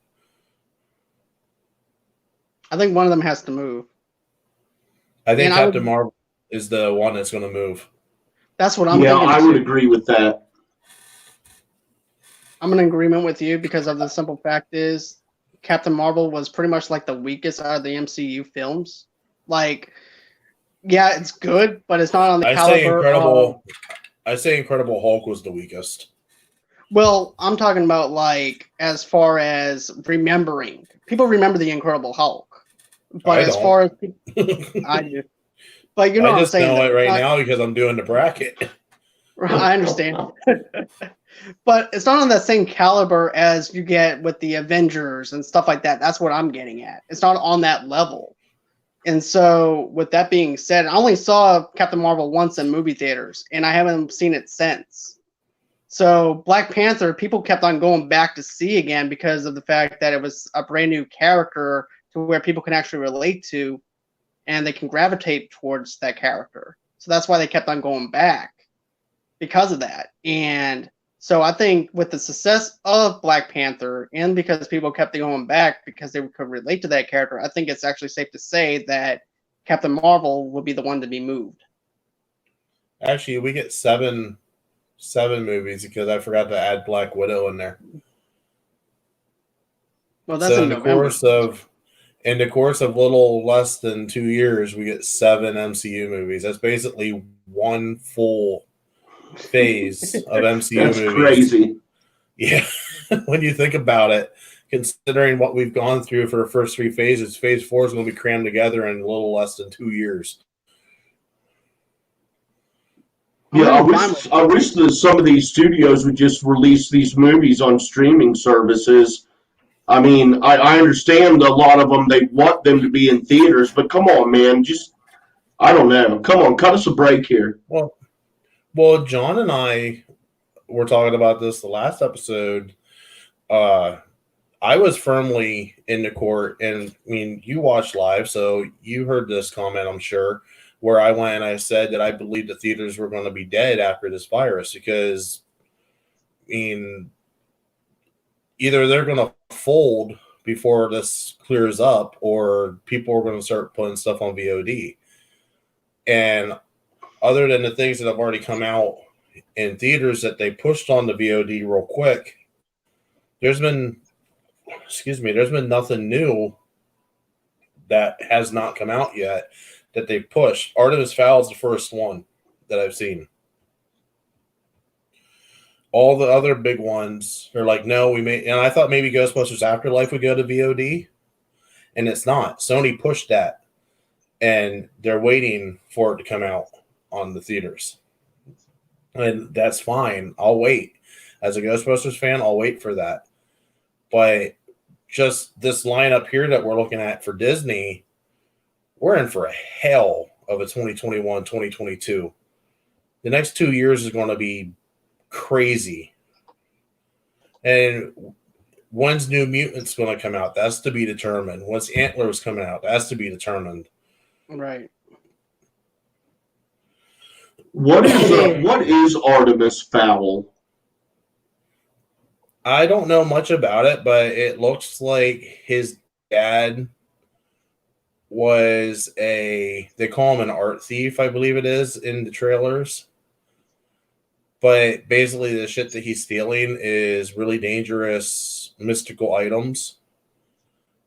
I think one of them has to move. I think Captain Marvel is the one that's going to move. That's what I'm thinking. Yeah, I would agree with that. I'm in agreement with you because of the simple fact is Captain Marvel was pretty much like the weakest out of the MCU films. Like, yeah, it's good, but it's not on the caliber. I say Incredible Hulk was the weakest. Well, I'm talking about like as far as remembering. People remember the Incredible Hulk, but as far as I do. But you know, I just know it right now because I'm doing the bracket. I understand. But it's not on that same caliber as you get with the Avengers and stuff like that. That's what I'm getting at. It's not on that level. And so, with that being said, I only saw Captain Marvel once in movie theaters, and I haven't seen it since. So, Black Panther, people kept on going back to see again because of the fact that it was a brand new character to where people can actually relate to, and they can gravitate towards that character. So that's why they kept on going back because of that. And so I think with the success of Black Panther, and because people kept going back because they could relate to that character, I think it's actually safe to say that Captain Marvel will be the one to be moved. Actually, we get seven movies because I forgot to add Black Widow in there. Well, that's So in November. In the course of little less than 2 years, we get 7 MCU movies. That's basically one full phase of MCU That's movies. crazy. Yeah, when you think about it, considering what we've gone through for the first 3 phases, phase 4 is going to be crammed together in a little less than 2 years. Yeah, I wish that some of these studios would just release these movies on streaming services. I mean, I understand a lot of them, they want them to be in theaters, but come on, man, just, I don't know. Come on, cut us a break here. Well, John and I were talking about this the last episode. I was firmly in the court, and I mean, you watched live, so you heard this comment, I'm sure, where I went and I said that I believed the theaters were going to be dead after this virus because, I mean, either they're going to fold before this clears up or people are going to start putting stuff on VOD. And other than the things that have already come out in theaters that they pushed on the VOD real quick, there's been nothing new that has not come out yet that they've pushed. Artemis Fowl is the first one that I've seen. All the other big ones are like, no, we may, and I thought maybe Ghostbusters Afterlife would go to VOD, and it's not. Sony pushed that, and they're waiting for it to come out on the theaters. And that's fine. I'll wait. As a Ghostbusters fan, I'll wait for that. But just this lineup here that we're looking at for Disney, we're in for a hell of a 2021, 2022. The next 2 years is going to be crazy. And when's New Mutants going to come out? That's to be determined. When's Antlers coming out? That's to be determined. Right. What is Artemis Fowl? I don't know much about it, but it looks like his dad was they call him an art thief, I believe it is, in the trailers. But basically the shit that he's stealing is really dangerous mystical items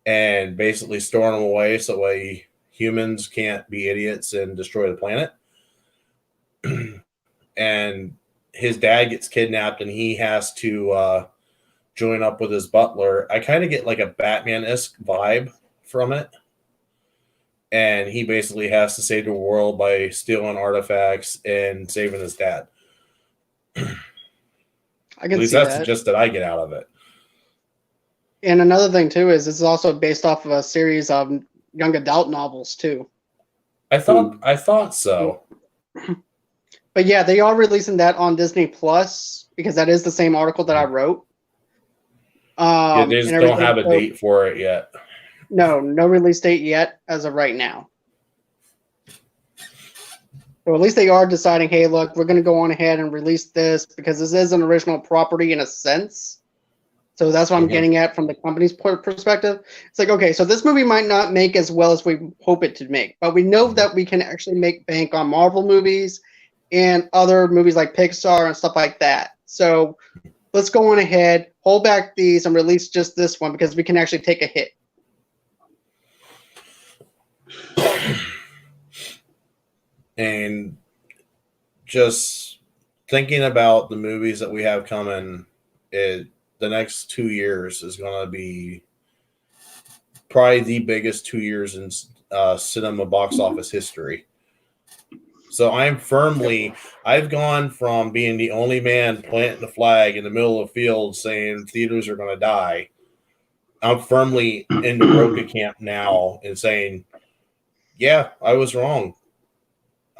and basically storing them away so way humans can't be idiots and destroy the planet. And his dad gets kidnapped and he has to join up with his butler. I kind of get like a Batman-esque vibe from it. And he basically has to save the world by stealing artifacts and saving his dad. I can At least see that's that. the gist that I get out of it. And another thing too is it's also based off of a series of young adult novels too. I thought so. But yeah, they are releasing that on Disney Plus because that is the same article that I wrote. Yeah, they just don't have a date for it yet. No release date yet as of right now. So at least they are deciding, hey, look, we're going to go on ahead and release this because this is an original property in a sense. So that's what I'm getting at from the company's perspective. It's like, okay, so this movie might not make as well as we hope it to make, but we know that we can actually make bank on Marvel movies and other movies like Pixar and stuff like that. So let's go on ahead, hold back these, and release just this one because we can actually take a hit. And just thinking about the movies that we have coming, the next 2 years is going to be probably the biggest 2 years in cinema box office history. So I've gone from being the only man planting the flag in the middle of the field saying theaters are going to die. I'm firmly in the Roca camp now and saying, yeah, I was wrong.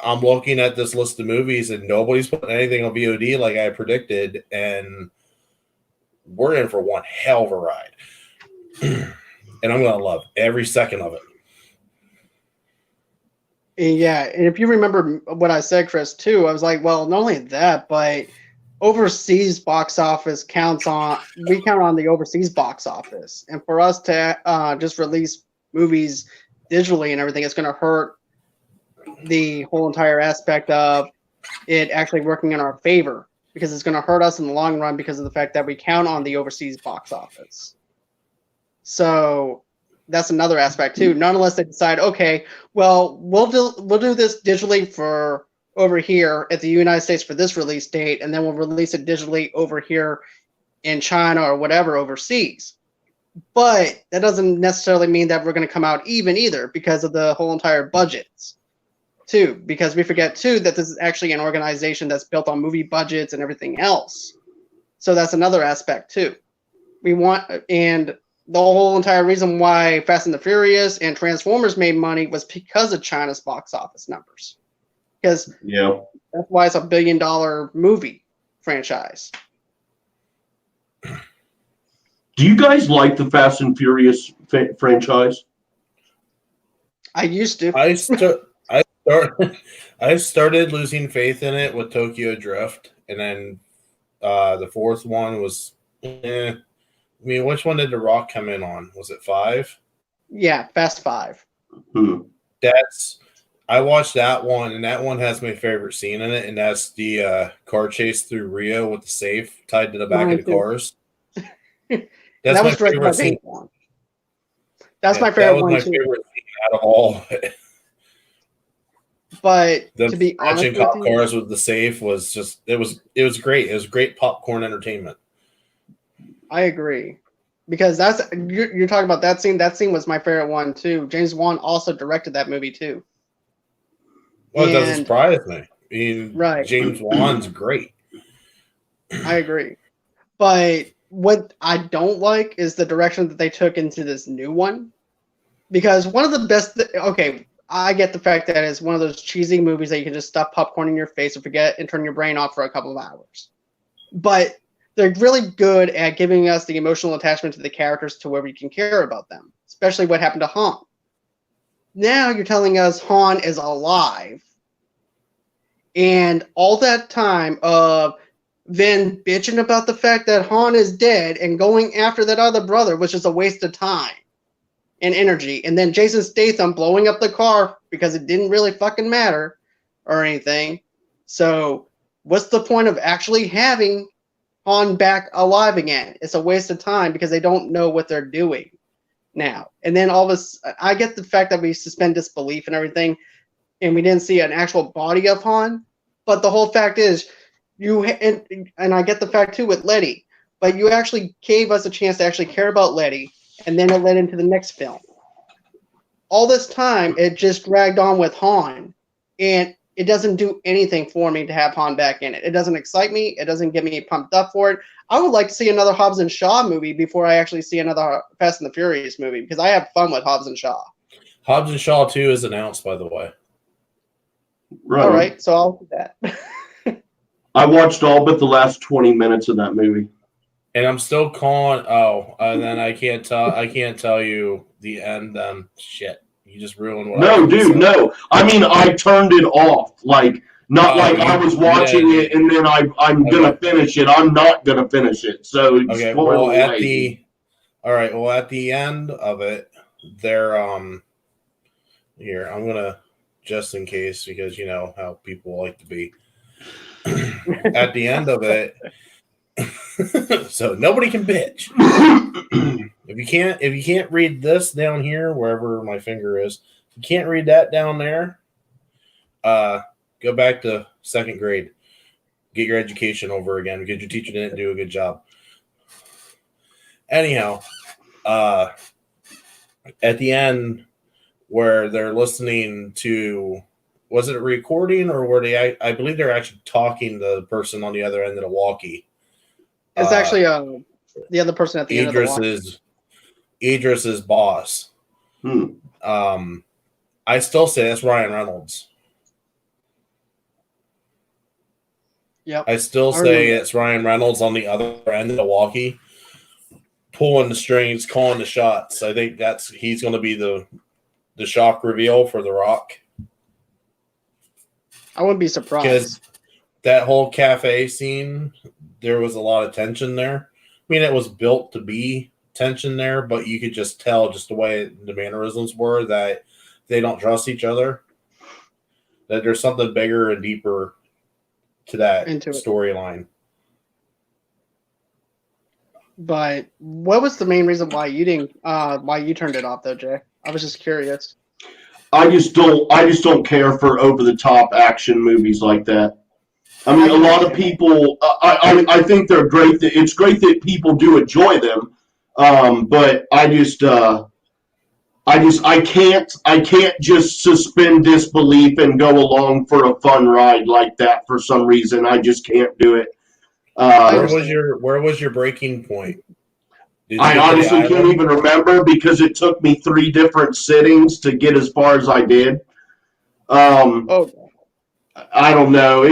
I'm looking at this list of movies and nobody's putting anything on VOD like I predicted, and we're in for one hell of a ride. And I'm going to love every second of it. Yeah, and if you remember what I said, Chris, too, I was like, well, not only that, but overseas box office we count on the overseas box office. And for us to just release movies digitally and everything, it's going to hurt the whole entire aspect of it actually working in our favor, because it's going to hurt us in the long run because of the fact that we count on the overseas box office. So that's another aspect too. Not unless they decide, okay, well, we'll do this digitally for over here at the United States for this release date, and then we'll release it digitally over here in China or whatever overseas. But that doesn't necessarily mean that we're going to come out even either, because of the whole entire budgets too. Because we forget too that this is actually an organization that's built on movie budgets and everything else. So that's another aspect too. And the whole entire reason why Fast and the Furious and Transformers made money was because of China's box office numbers. Because that's why it's $1 billion movie franchise. Do you guys like the Fast and Furious franchise? I used to. I started losing faith in it with Tokyo Drift, and then the fourth one was. I mean, which one did The Rock come in on? Was it 5? Yeah, Fast 5. I watched that one, and that one has my favorite scene in it, and that's the car chase through Rio with the safe tied to the back of the cars. That was directed by James Wan. That's my favorite one too. That was my favorite scene out of all. But to be honest, watching cop cars with the safe was just it was great. It was great popcorn entertainment. I agree, because you're talking about that scene. That scene was my favorite one too. James Wan also directed that movie too. Well, it doesn't surprise me. I mean, right. James Wan's great. I agree, but what I don't like is the direction that they took into this new one, because one of the best. Okay, I get the fact that it's one of those cheesy movies that you can just stuff popcorn in your face and forget and turn your brain off for a couple of hours, but they're really good at giving us the emotional attachment to the characters to where we can care about them, especially what happened to Han. Now you're telling us Han is alive, and all that time of Vin bitching about the fact that Han is dead and going after that other brother was just a waste of time and energy, and then Jason Statham blowing up the car because it didn't really fucking matter or anything. So what's the point of actually having Han back alive again? It's a waste of time because they don't know what they're doing now. And then all this, I get the fact that we suspend disbelief and everything, and we didn't see an actual body of Han. But the whole fact is, and I get the fact too with Letty, but you actually gave us a chance to actually care about Letty, and then it led into the next film. All this time, it just dragged on with Han, and it doesn't do anything for me to have Han back in it. It doesn't excite me. It doesn't get me pumped up for it. I would like to see another Hobbs and Shaw movie before I actually see another Fast and the Furious movie, because I have fun with Hobbs and Shaw. Hobbs and Shaw 2 is announced, by the way. Right. All right, so I'll do that. I watched all but the last 20 minutes of that movie. And I'm still calling. And then I can't tell you the end. Shit, you just ruined what. No, dude, no. I mean, I turned it off. Like, not like I was watching it and then I'm gonna finish it. I'm not gonna finish it. So okay. Well, at the end of it, they're here. I'm gonna, just in case, because you know how people like to be. At the end of it. So nobody can bitch. If you can't read this down here, wherever my finger is, if you can't read that down there, go back to second grade. Get your education over again because your teacher didn't do a good job. Anyhow, at the end where they're listening to was it a recording or were they? I believe they're actually talking to the person on the other end of the walkie. It's actually the other person at the end of the walkie. Idris's boss. I still say that's Ryan Reynolds. Yep. I still say it's Ryan Reynolds on the other end of the walkie, pulling the strings, calling the shots. I think he's going to be the shock reveal for The Rock. I wouldn't be surprised. Because that whole cafe scene, there was a lot of tension there. I mean, it was built to be tension there, but you could just tell just the way the mannerisms were that they don't trust each other. That there's something bigger and deeper to that storyline. But what was the main reason why you didn't why you turned it off though, Jay? I was just curious. I just don't care for over the top action movies like that. I mean, a lot of people. I think they're great. It's great that people do enjoy them, but I can't just suspend disbelief and go along for a fun ride like that for some reason. I just can't do it. Where was your breaking point? I honestly can't even remember because it took me 3 different sittings to get as far as I did. I don't know.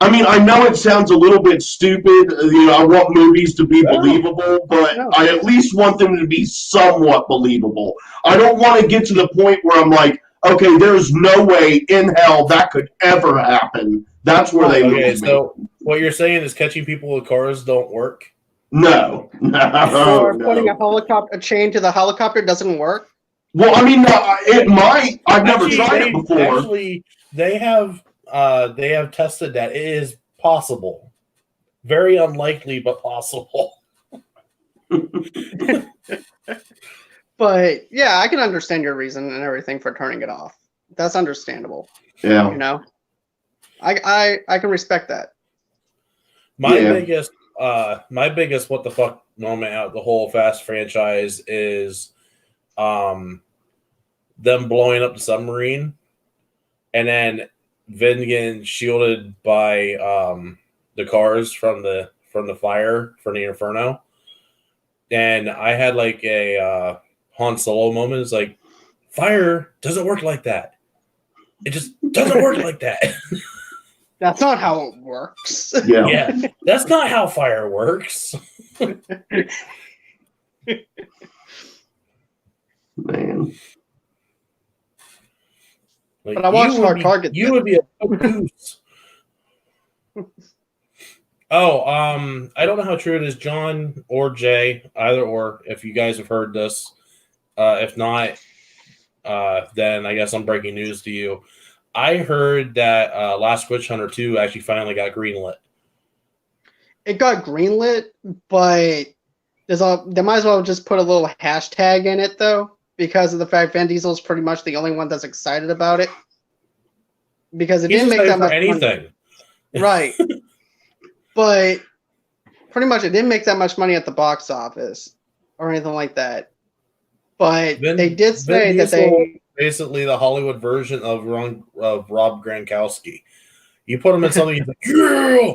I mean, I know it sounds a little bit stupid. I want movies to be believable, but I at least want them to be somewhat believable. I don't want to get to the point where I'm like, okay, there's no way in hell that could ever happen. That's where they lose me. So what you're saying is catching people with cars don't work? No. Or putting a chain to the helicopter doesn't work? Well, I mean, it might. I've never tried it before. Actually, they have tested that it is possible. Very unlikely, but possible. But yeah, I can understand your reason and everything for turning it off. That's understandable. Yeah. I can respect that. My biggest what the fuck moment out of the whole Fast franchise is them blowing up the submarine and then Vin getting shielded by the cars from the fire from the Inferno. And I had like a Han Solo moment. It's like, fire doesn't work like that. It just doesn't work like that. That's not how it works. Yeah, that's not how fire works. Man. Like, but I watched Hard Target. You would be a goose. I don't know how true it is, John or Jay, either or, if you guys have heard this. If not, then I guess I'm breaking news to you. I heard that Last Witch Hunter 2 actually finally got greenlit. It got greenlit, but they might as well just put a little hashtag in it, though, because of the fact Vin Diesel's pretty much the only one that's excited about it. Because it didn't make that much anything. Money. Right. But pretty much it didn't make that much money at the box office or anything like that. But they did say that they... Basically the Hollywood version of Rob Gronkowski. You put him in something, he's like, yeah!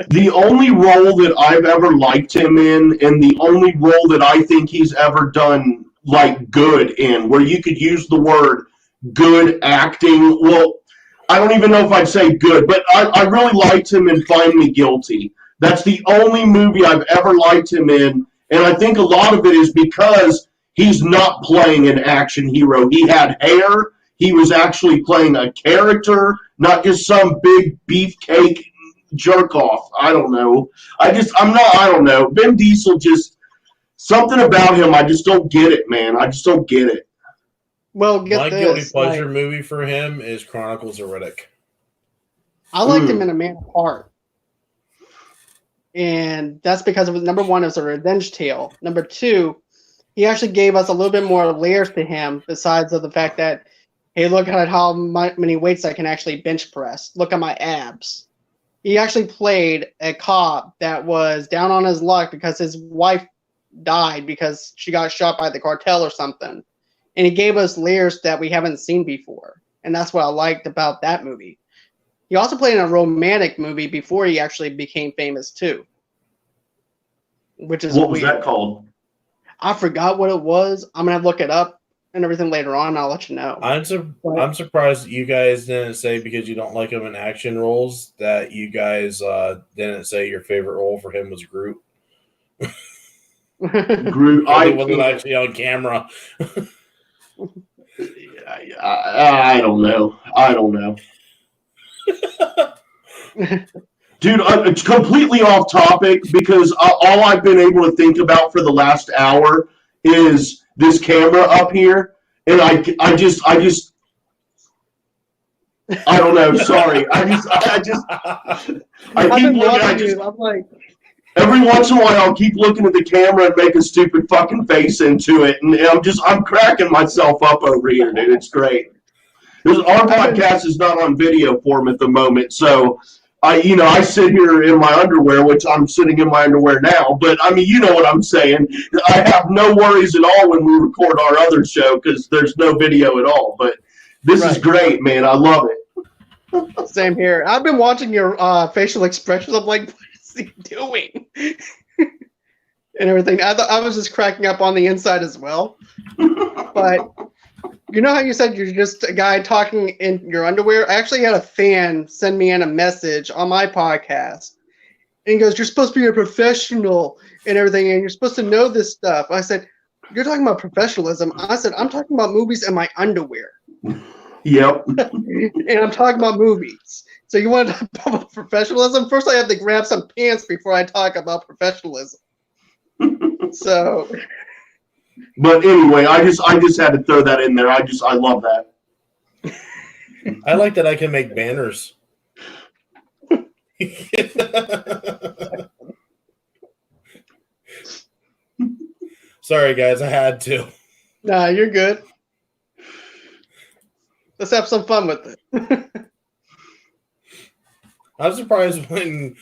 The only role that I've ever liked him in, and the only role that I think he's ever done, like, good in, where you could use the word good acting, well, I don't even know if I'd say good, but I really liked him in Find Me Guilty. That's the only movie I've ever liked him in, and I think a lot of it is because he's not playing an action hero. He had hair. He was actually playing a character, not just some big beefcake jerk off. I don't know. I don't know. Vin Diesel just, something about him, I just don't get it, man. I just don't get it. Well, my guilty pleasure movie for him is Chronicles of Riddick. I liked him in A Man Apart. And that's because it was, number one, it was a revenge tale. Number two, he actually gave us a little bit more layers to him besides of the fact that, hey, look at how many weights I can actually bench press. Look at my abs. He actually played a cop that was down on his luck because his wife died because she got shot by the cartel or something. and he gave us layers that we haven't seen before, and that's what I liked about that movie. He also played in a romantic movie before he actually became famous too, which is What was weird. that called? I forgot what it was. I'm gonna look it up and everything later on. I'll let you know. I'm surprised you guys didn't say, because you don't like him in action roles, that you guys didn't say your favorite role for him was Groot. Groot. He wasn't actually on camera. I don't know. I don't know. Dude, it's completely off topic because all I've been able to think about for the last hour is this camera up here, and I don't know. Sorry, I I've keep been looking. watching you. I'm like, Every once in a while, I'll keep looking at the camera and make a stupid fucking face into it, and I'm cracking myself up over here, dude. It's great. Our podcast is not on video form at the moment, so I sit here in my underwear, which I'm sitting in my underwear now, but I mean, you know what I'm saying. I have no worries at all when we record our other show because there's no video at all, but this is great, man. I love it. Same here. I've been watching your facial expressions. I'm like, what is he doing? And everything. I was just cracking up on the inside as well. But you know how you said you're just a guy talking in your underwear? I actually had a fan send me in a message on my podcast. And he goes, you're supposed to be a professional and everything, and you're supposed to know this stuff. I said, you're talking about professionalism. I said, I'm talking about movies in my underwear. Yep. And I'm talking about movies. So you want to talk about professionalism? First, I have to grab some pants before I talk about professionalism. So... But anyway, I just had to throw that in there. I love that. I like that I can make banners. Sorry, guys, I had to. Nah, you're good. Let's have some fun with it. I'm surprised when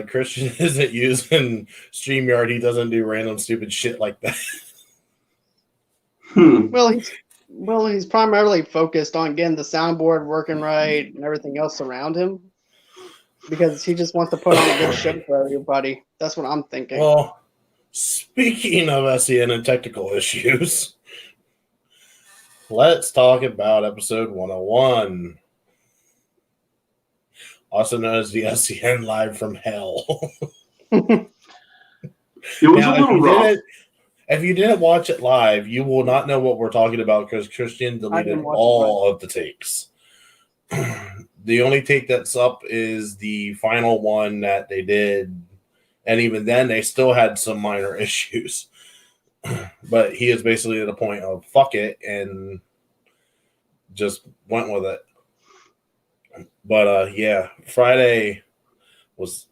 Christian isn't using StreamYard, he doesn't do random stupid shit like that. Well, he's primarily focused on getting the soundboard working right and everything else around him, because he just wants to put on a good show for everybody. That's what I'm thinking. Well, speaking of SEN and technical issues, let's talk about episode 101. Also known as the SEN Live from Hell. It was a little rough. If you didn't watch it live, you will not know what we're talking about because Christian deleted all of the takes. The only take that's up is the final one that they did, and even then, they still had some minor issues. But he is basically at the point of fuck it and just went with it. But yeah, Friday was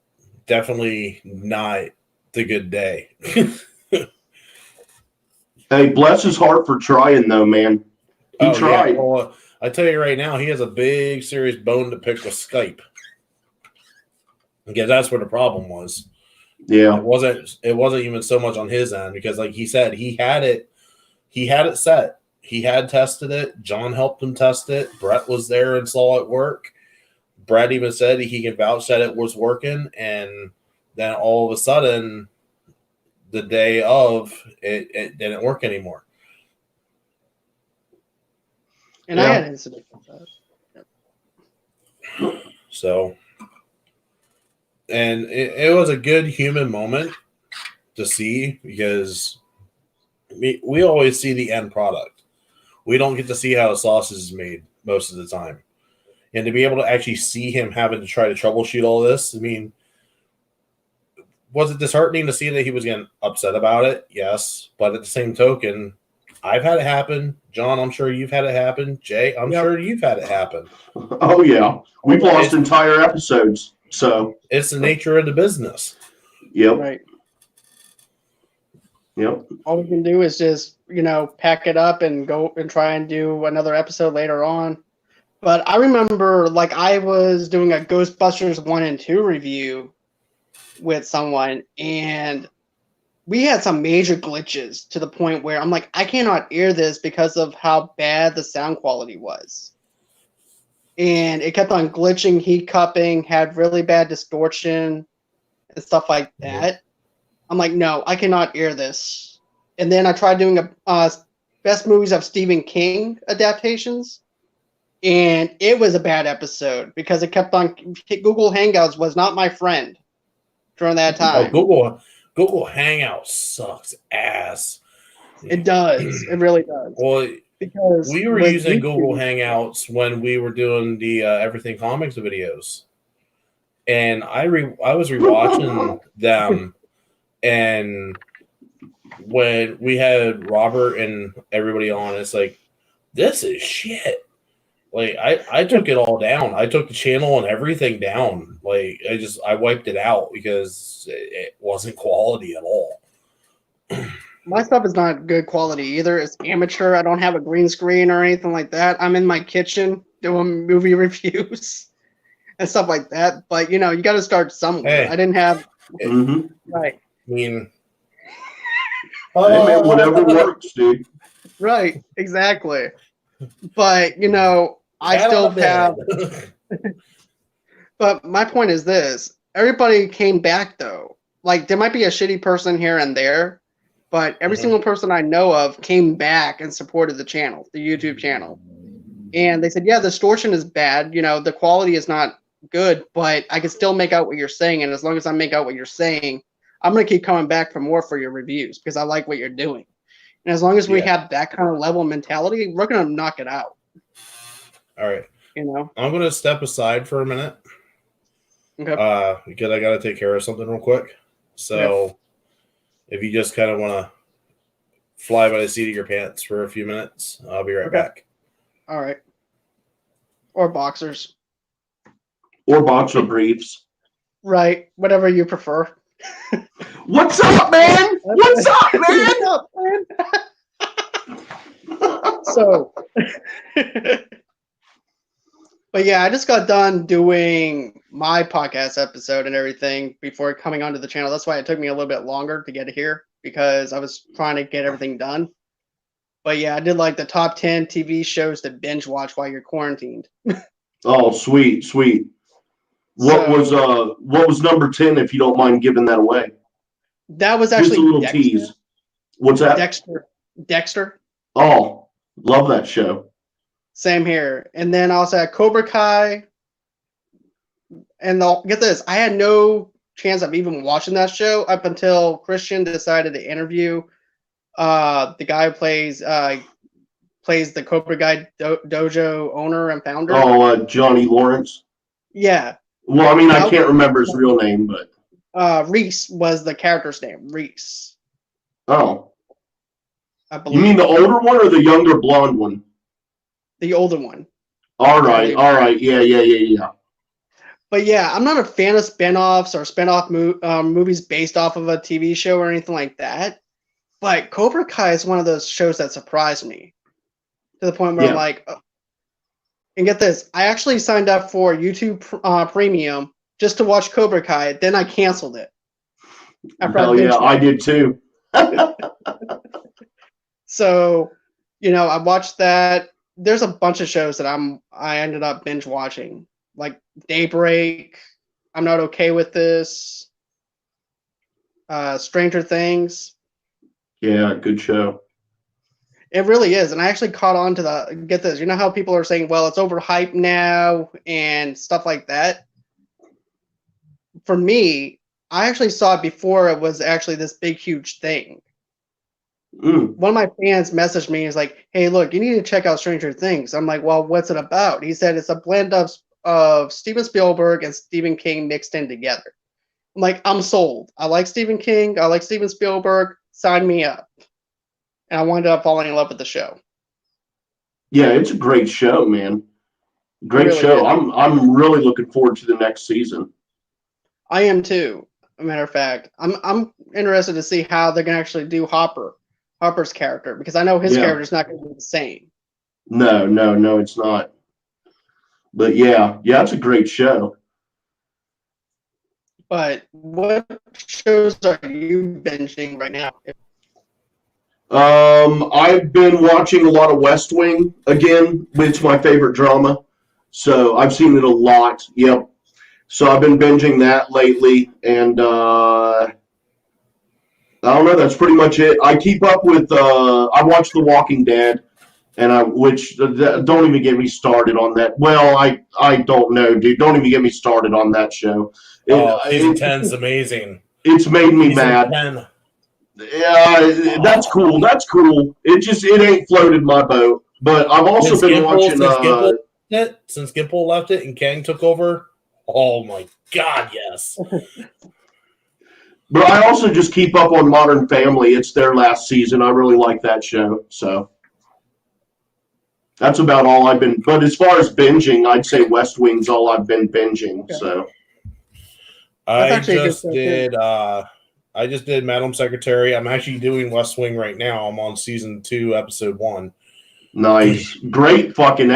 definitely not the good day. Hey, bless his heart for trying, though, man. He tried. Yeah. Well, I tell you right now, he has a big, serious bone to pick with Skype. Because that's where the problem was. Yeah. It wasn't even so much on his end, because like he said, he had it set. He had tested it. John helped him test it. Brett was there and saw it work. Brett even said he can vouch that it was working, and then all of a sudden, the day of, it didn't work anymore. And I had an incident with that. So, and it was a good human moment to see, because we always see the end product. We don't get to see how a sausage is made most of the time. And to be able to actually see him having to try to troubleshoot all this, I mean, was it disheartening to see that he was getting upset about it? Yes. But at the same token, I've had it happen. John, I'm sure you've had it happen. Jay, I'm sure you've had it happen. Oh, yeah. We've lost entire episodes. So it's the nature of the business. Yep. Right. Yep. All we can do is just, pack it up and go and try and do another episode later on. But I remember, I was doing a Ghostbusters 1 and 2 review with someone, and we had some major glitches to the point where I'm like, I cannot air this because of how bad the sound quality was. And it kept on glitching, heat cupping, had really bad distortion and stuff like that. I'm like, no, I cannot air this. And then I tried doing a best movies of Stephen King adaptations, and it was a bad episode because it kept on. Google Hangouts was not my friend during that Oh, time. Google Hangouts sucks ass. It does. It really does. Well, Because we were with using YouTube- Google Hangouts when we were doing the Everything Comics videos, and I was rewatching them, and when we had Robert and everybody on, it's like, this is shit. Like I took it all down. I took the channel and everything down. Like I wiped it out because it wasn't quality at all. My stuff is not good quality either. It's amateur. I don't have a green screen or anything like that. I'm in my kitchen doing movie reviews and stuff like that. But you got to start somewhere. Hey. I didn't have right. I mean, Hey, man, whatever works, dude. Right, exactly. But I cat still on the bed. have. But my point is this: everybody came back though. Like there might be a shitty person here and there, but every single person I know of came back and supported the channel, the YouTube channel. And they said, yeah, the distortion is bad. The quality is not good, but I can still make out what you're saying. And as long as I make out what you're saying, I'm going to keep coming back for more for your reviews because I like what you're doing. And as long as we have that kind of level of mentality, we're going to knock it out. All right. I'm going to step aside for a minute. Okay. Because I got to take care of something real quick. So if you just kind of want to fly by the seat of your pants for a few minutes, I'll be right back. All right. Or boxers. Or boxer briefs. Right. Whatever you prefer. What's up, man? What's up, man? What's up, man? So, but yeah, I just got done doing my podcast episode and everything before coming onto the channel. That's why it took me a little bit longer to get here because I was trying to get everything done. But yeah, I did like the top 10 TV shows to binge watch while you're quarantined. Oh, sweet. What was number 10, if you don't mind giving that away? That was actually just a little Dexter. tease. What's that? Dexter. Oh, love that show. Same here. And then I also had Cobra Kai. And get this, I had no chance of even watching that show up until Christian decided to interview the guy who plays the Cobra Kai dojo owner and founder. Oh, Johnny Lawrence. Yeah. Well, I mean, I can't remember his real name, but Reese was the character's name. Reese. Oh. I believe. You mean the older one or the younger blonde one? The older one. All right. Yeah. But yeah, I'm not a fan of spinoffs or spinoff movies based off of a TV show or anything like that. But Cobra Kai is one of those shows that surprised me to the point where I'm like, oh. And get this, I actually signed up for YouTube Premium just to watch Cobra Kai. Then I canceled it. Hell yeah, I did too. So, I watched that. There's a bunch of shows that I ended up binge watching, like Daybreak. I'm Not Okay with This. Stranger Things. Yeah, good show. It really is. And I actually caught on to get this. You know how people are saying, well, it's overhyped now and stuff like that? For me, I actually saw it before it was actually this big, huge thing. One of my fans messaged me. He's like, hey, look, you need to check out Stranger Things. I'm like, well, what's it about? He said it's a blend of Steven Spielberg and Stephen King mixed in together. I'm like, I'm sold. I like Stephen King. I like Steven Spielberg. Sign me up. And I wound up falling in love with the show. Yeah, it's a great show, man. Great really show. I'm really looking forward to the next season. I am too. As a matter of fact, I'm interested to see how they're gonna actually do Hopper's character, because I know his character is not going to be the same. No, it's not. But yeah, it's a great show. But what shows are you binging right now? I've been watching a lot of West Wing again. It's my favorite drama, so I've seen it a lot. Yep. So I've been binging that lately, and I don't know. That's pretty much it. I keep up with. I watch The Walking Dead, and don't even get me started on that. Well, I don't know, dude. Don't even get me started on that show. Season 10 is amazing. It's made me Season mad. 10. Yeah, that's cool. That's cool. It ain't floated my boat. But I've also been watching. Since Gimple left it and Kang took over. Oh my God, yes. But I also just keep up on Modern Family. It's their last season. I really like that show. So that's about all I've been. But as far as binging, I'd say West Wing's all I've been binging. Okay. So I just did Madam Secretary. I'm actually doing West Wing right now. I'm on season 2, episode 1. nice, great fucking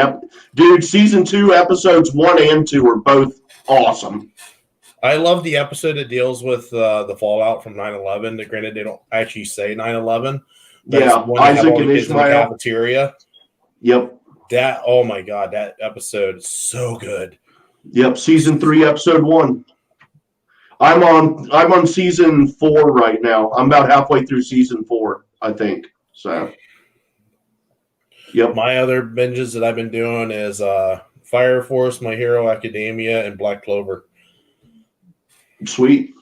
dude. Season 2, episodes 1 and 2 are both awesome. I love the episode that deals with the fallout from 9/11. Granted, they don't actually say 9/11. Yeah, Isaac and Ishmael. In the cafeteria. Yep. Oh my God, that episode is so good. Yep. Season 3, episode 1. I'm on season 4 right now. I'm about halfway through season 4, I think. So. Yep. My other binges that I've been doing is Fire Force, My Hero Academia, and Black Clover. Sweet.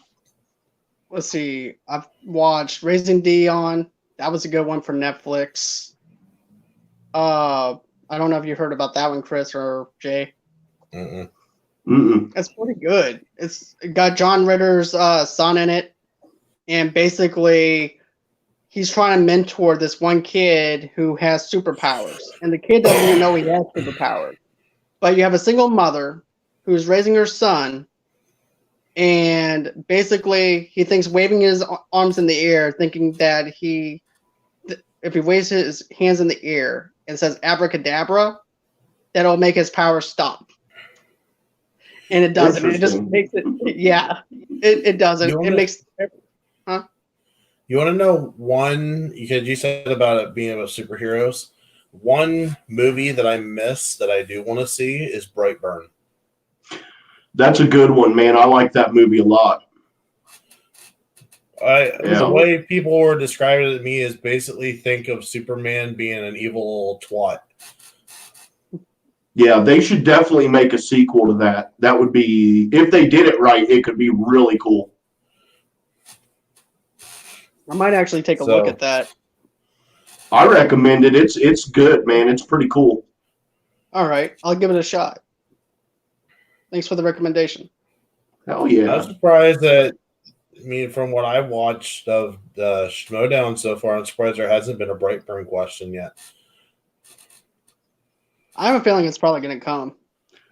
Let's see. I've watched Raising Dion. That was a good one for Netflix. I don't know if you heard about that one, Chris or Jay. Mm-mm. It's pretty good. It got John Ritter's son in it, and basically he's trying to mentor this one kid who has superpowers, and the kid doesn't even know he has superpowers. But you have a single mother who's raising her son, and basically he thinks waving his arms in the air, thinking that if he waves his hands in the air and says abracadabra, that'll make his power stop. And it doesn't. It just makes it. Yeah, it doesn't. It makes. Huh? You want to know one? Because you said about it being about superheroes. One movie that I miss that I do want to see is Brightburn. That's a good one, man. I like that movie a lot. The way people were describing it to me is basically think of Superman being an evil twat. Yeah, they should definitely make a sequel to that. That would be, if they did it right, it could be really cool. I might actually take a look at that. I recommend it. It's good, man. It's pretty cool. All right, I'll give it a shot. Thanks for the recommendation. Hell yeah. I'm surprised that, from what I've watched of the Schmodown so far, I'm surprised there hasn't been a Brightburn question yet. I have a feeling it's probably going to come.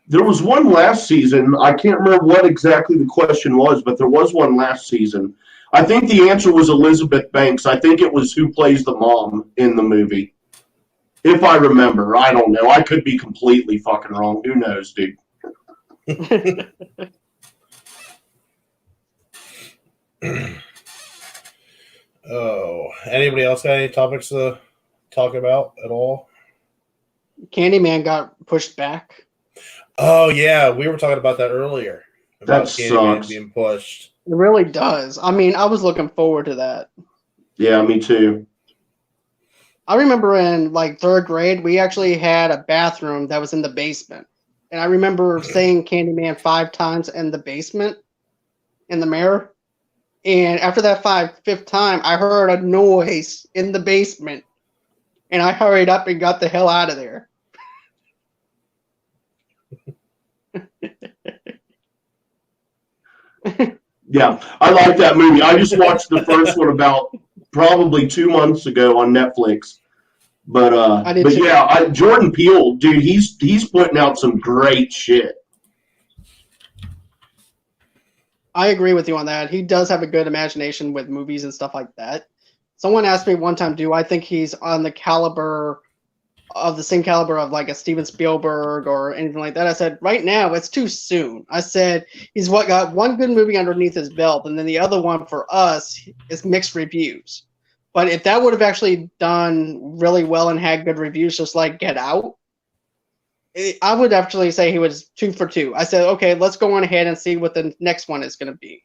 There was one last season. I can't remember what exactly the question was, but there was one last season. I think the answer was Elizabeth Banks. I think it was who plays the mom in the movie. If I remember. I don't know. I could be completely fucking wrong. Who knows, dude? Oh, anybody else got any topics to talk about at all? Candyman got pushed back. Oh yeah, we were talking about that earlier. That sucks. Being pushed. It really does. I was looking forward to that. Yeah, me too. I remember in third grade, we actually had a bathroom that was in the basement. And I remember saying Candyman 5 times in the basement, in the mirror. And after that fifth time, I heard a noise in the basement. And I hurried up and got the hell out of there. Yeah, I like that movie. I just watched the first one about probably 2 months ago on Netflix. But yeah, Jordan Peele, dude, he's putting out some great shit. I agree with you on that. He does have a good imagination with movies and stuff like that. Someone asked me one time, do I think he's on the caliber of the same caliber of like a Steven Spielberg or anything like that. I said, right now it's too soon. I said he's got one good movie underneath his belt, and then the other one for us is mixed reviews. But if that would have actually done really well and had good reviews, just like Get Out, I would actually say he was 2 for 2. I said, okay, let's go on ahead and see what the next one is going to be.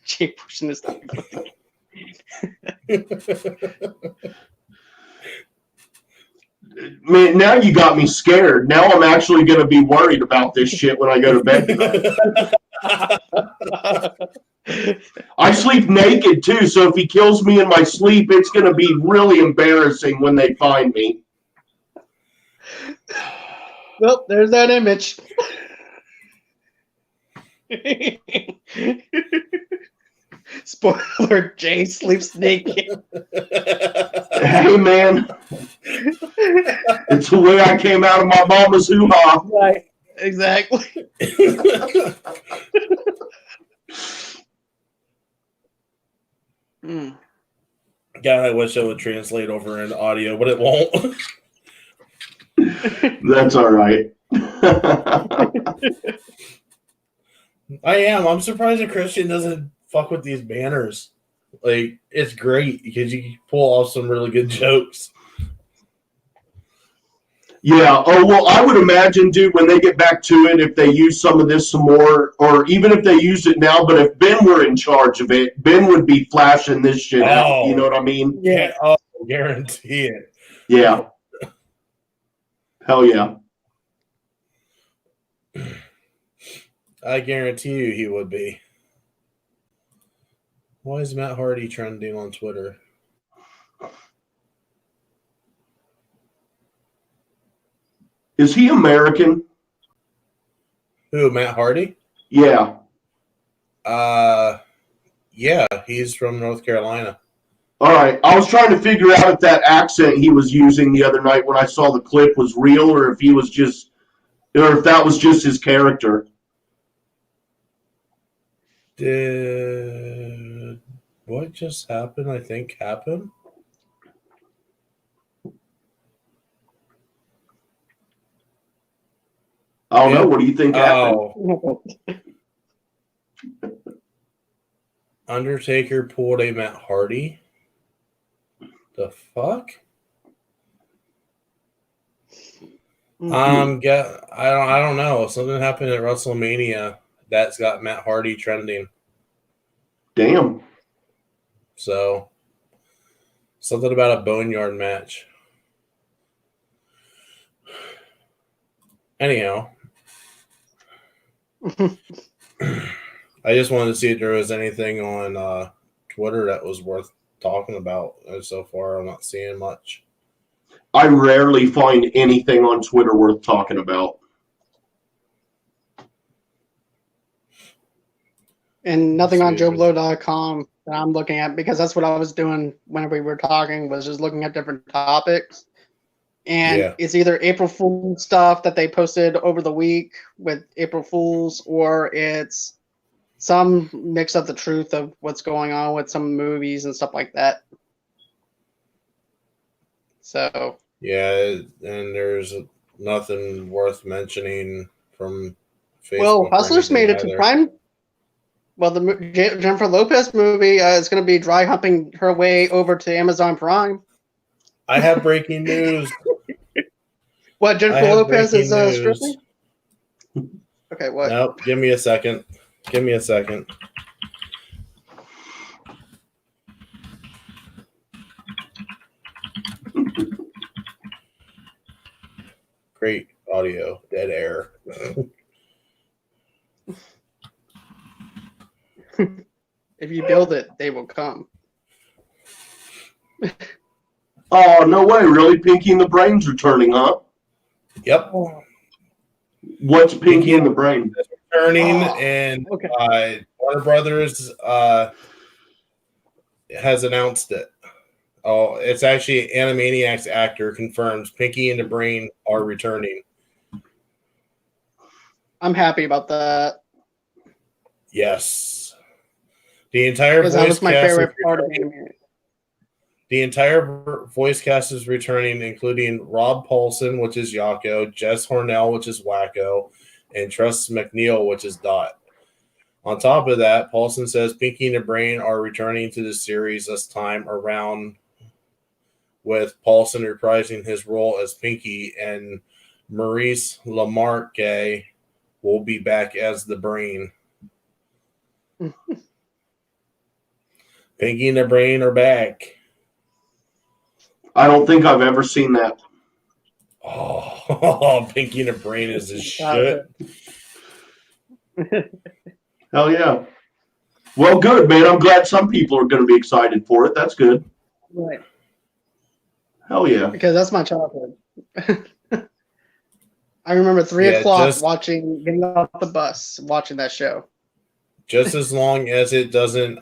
Jake pushing this thing. Man, now you got me scared. Now I'm actually going to be worried about this shit when I go to bed tonight. I sleep naked too, so if he kills me in my sleep, it's going to be really embarrassing when they find me. Well, there's that image. Spoiler, Jay sleeps naked. Hey, man. It's the way I came out of my mama's hoo-ha. Right, exactly. God, I wish it would translate over in audio, but it won't. That's all right. I'm surprised a Christian doesn't fuck with these banners. Like, it's great because you can pull off some really good jokes. Yeah. Oh, well, I would imagine, dude, when they get back to it, if they use some of this some more, or even if they use it now, but if Ben were in charge of it, Ben would be flashing this shit out. You know what I mean? Yeah. Oh, guarantee it. Yeah. Hell yeah. I guarantee you he would be. Why is Matt Hardy trending on Twitter? Is he American? Who, Matt Hardy? Yeah. Yeah, he's from North Carolina. All right. I was trying to figure out if that accent he was using the other night when I saw the clip was real, or if he was just, or if that was just his character. Did what just happened? I think happened. I don't know. What do you think happened? Undertaker pulled a Matt Hardy. The fuck? I don't know. Something happened at WrestleMania that's got Matt Hardy trending. Damn. So something about a boneyard match. Anyhow. I just wanted to see if there was anything on Twitter that was worth talking about. So far, I'm not seeing much. I rarely find anything on Twitter worth talking about. And nothing on JoeBlow.com that I'm looking at, because that's what I was doing whenever we were talking, was just looking at different topics. And it's either April Fool's stuff that they posted over the week with April Fools, or it's some mix of the truth of what's going on with some movies and stuff like that. So yeah, and there's nothing worth mentioning from Facebook. Well, Hustlers made it to Prime. Well, the Jennifer Lopez movie is going to be dry humping her way over to Amazon Prime. I have breaking news. What, Jennifer Lopez is stripping? Okay, what? Nope. Give me a second. Great audio. Dead air. If you build it, they will come. Oh, no way. Really? Pinky and the Brain's returning, huh? Yep. What's Pinky and the Brain? Returning, and Warner Brothers has announced it. Oh, it's actually Animaniacs actor confirms Pinky and the Brain are returning. I'm happy about that. Yes. The entire voice that was my cast favorite part of Animaniacs. The entire voice cast is returning, including Rob Paulson, which is Yako, Jess Hornell, which is Wacko, and Tress McNeil, which is Dot. On top of that, Paulson says Pinky and the Brain are returning to the series this time around, with Paulson reprising his role as Pinky, and Maurice LaMarque will be back as the Brain. Pinky and the Brain are back. I don't think I've ever seen that. Oh, Pinky and the Brain is his shit. Hell yeah. Well, good, man. I'm glad some people are going to be excited for it. That's good. Right. Hell yeah. Because that's my childhood. I remember 3 o'clock getting off the bus, watching that show. Just as long as it doesn't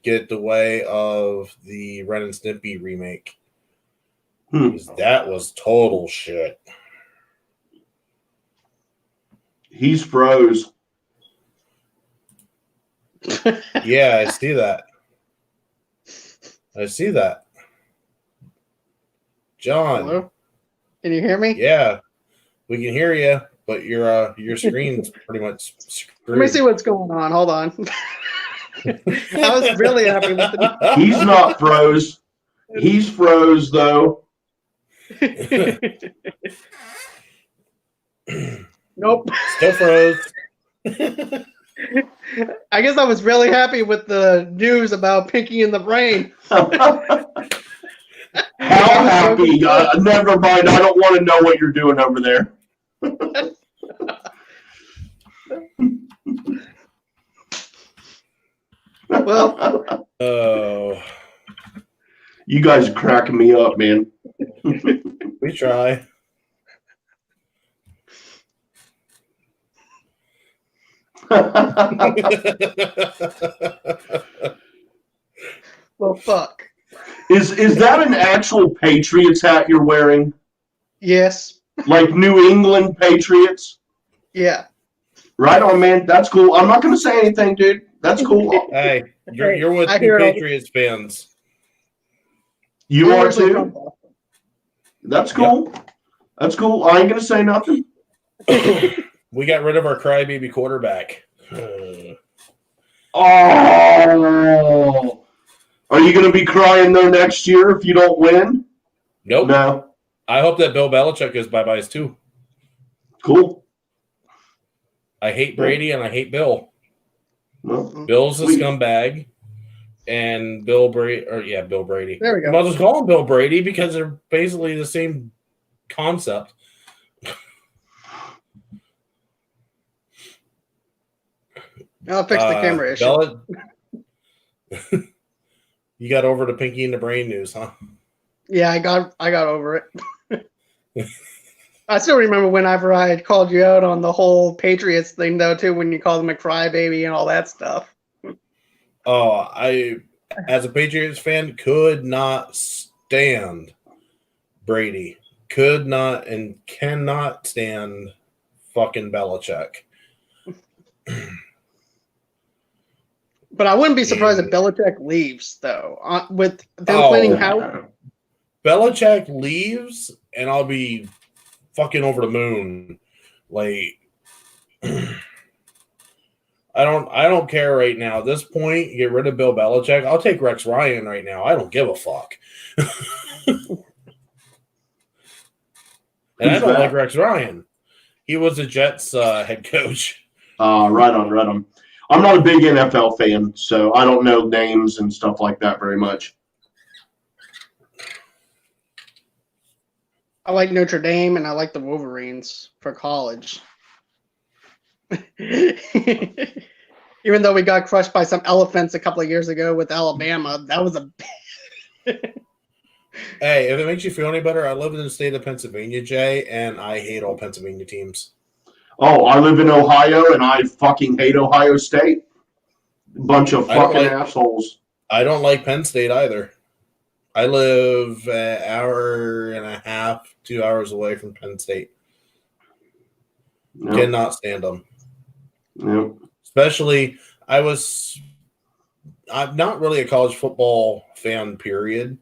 get the way of the Ren and Stimpy remake. Because that was total shit. He's froze. Yeah, I see that. I see that. John. Hello? Can you hear me? Yeah, we can hear you, but your screen's pretty much screwed. Let me see what's going on. Hold on. I was really happy with it. He's not froze. He's froze, though. Nope. Still froze. I guess I was really happy with the news about Pinky and the Brain. How happy? Never mind. I don't want to know what you're doing over there. Well, Oh, you guys are cracking me up, man. we try. well, fuck. Is that an actual Patriots hat you're wearing? Yes. Like New England Patriots? Yeah. Right on, man. That's cool. I'm not going to say anything, dude. That's cool. Hey, you're with I two hear it all- Patriots fans. You I'm are originally from too? Boston. That's cool. That's cool. I ain't going to say nothing. We got rid of our crybaby quarterback. Oh. Are you going to be crying, though, next year if you don't win? Nope. No. I hope that Bill Belichick is bye-byes too. Cool. I hate Brady and I hate Bill. Well, Bill's a Sweet. scumbag, and Bill Brady. Bill Brady. There we go. I'll just call him Bill Brady because they're basically the same concept. I'll fix the camera issue. You got over the Pinky and the Brain news, huh? Yeah, I got over it. I still remember whenever I had called you out on the whole Patriots thing, though, too, when you called him a crybaby and all that stuff. Oh, I, as a Patriots fan, could not stand Brady. Could not and cannot stand fucking Belichick. But I wouldn't be surprised if Belichick leaves, though. With them planning how. Belichick leaves, and I'll be fucking over the moon. Like, I don't care right now. At this point, get rid of Bill Belichick. I'll take Rex Ryan right now. I don't give a fuck. And I don't like Rex Ryan. He was the Jets head coach. Right on. I'm not a big NFL fan, so I don't know names and stuff like that very much. I like Notre Dame and I like the Wolverines for college. Even though we got crushed by some elephants a couple of years ago with Alabama, that was a. Hey, if it makes you feel any better, I live in the state of Pennsylvania, Jay, and I hate all Pennsylvania teams. Oh, I live in Ohio, and I fucking hate Ohio State. Bunch of fucking assholes. I don't like Penn State either. I live an hour and a half, 2 hours away from Penn State. Yep. Cannot stand them. Yep. Especially, I'm not really a college football fan, period.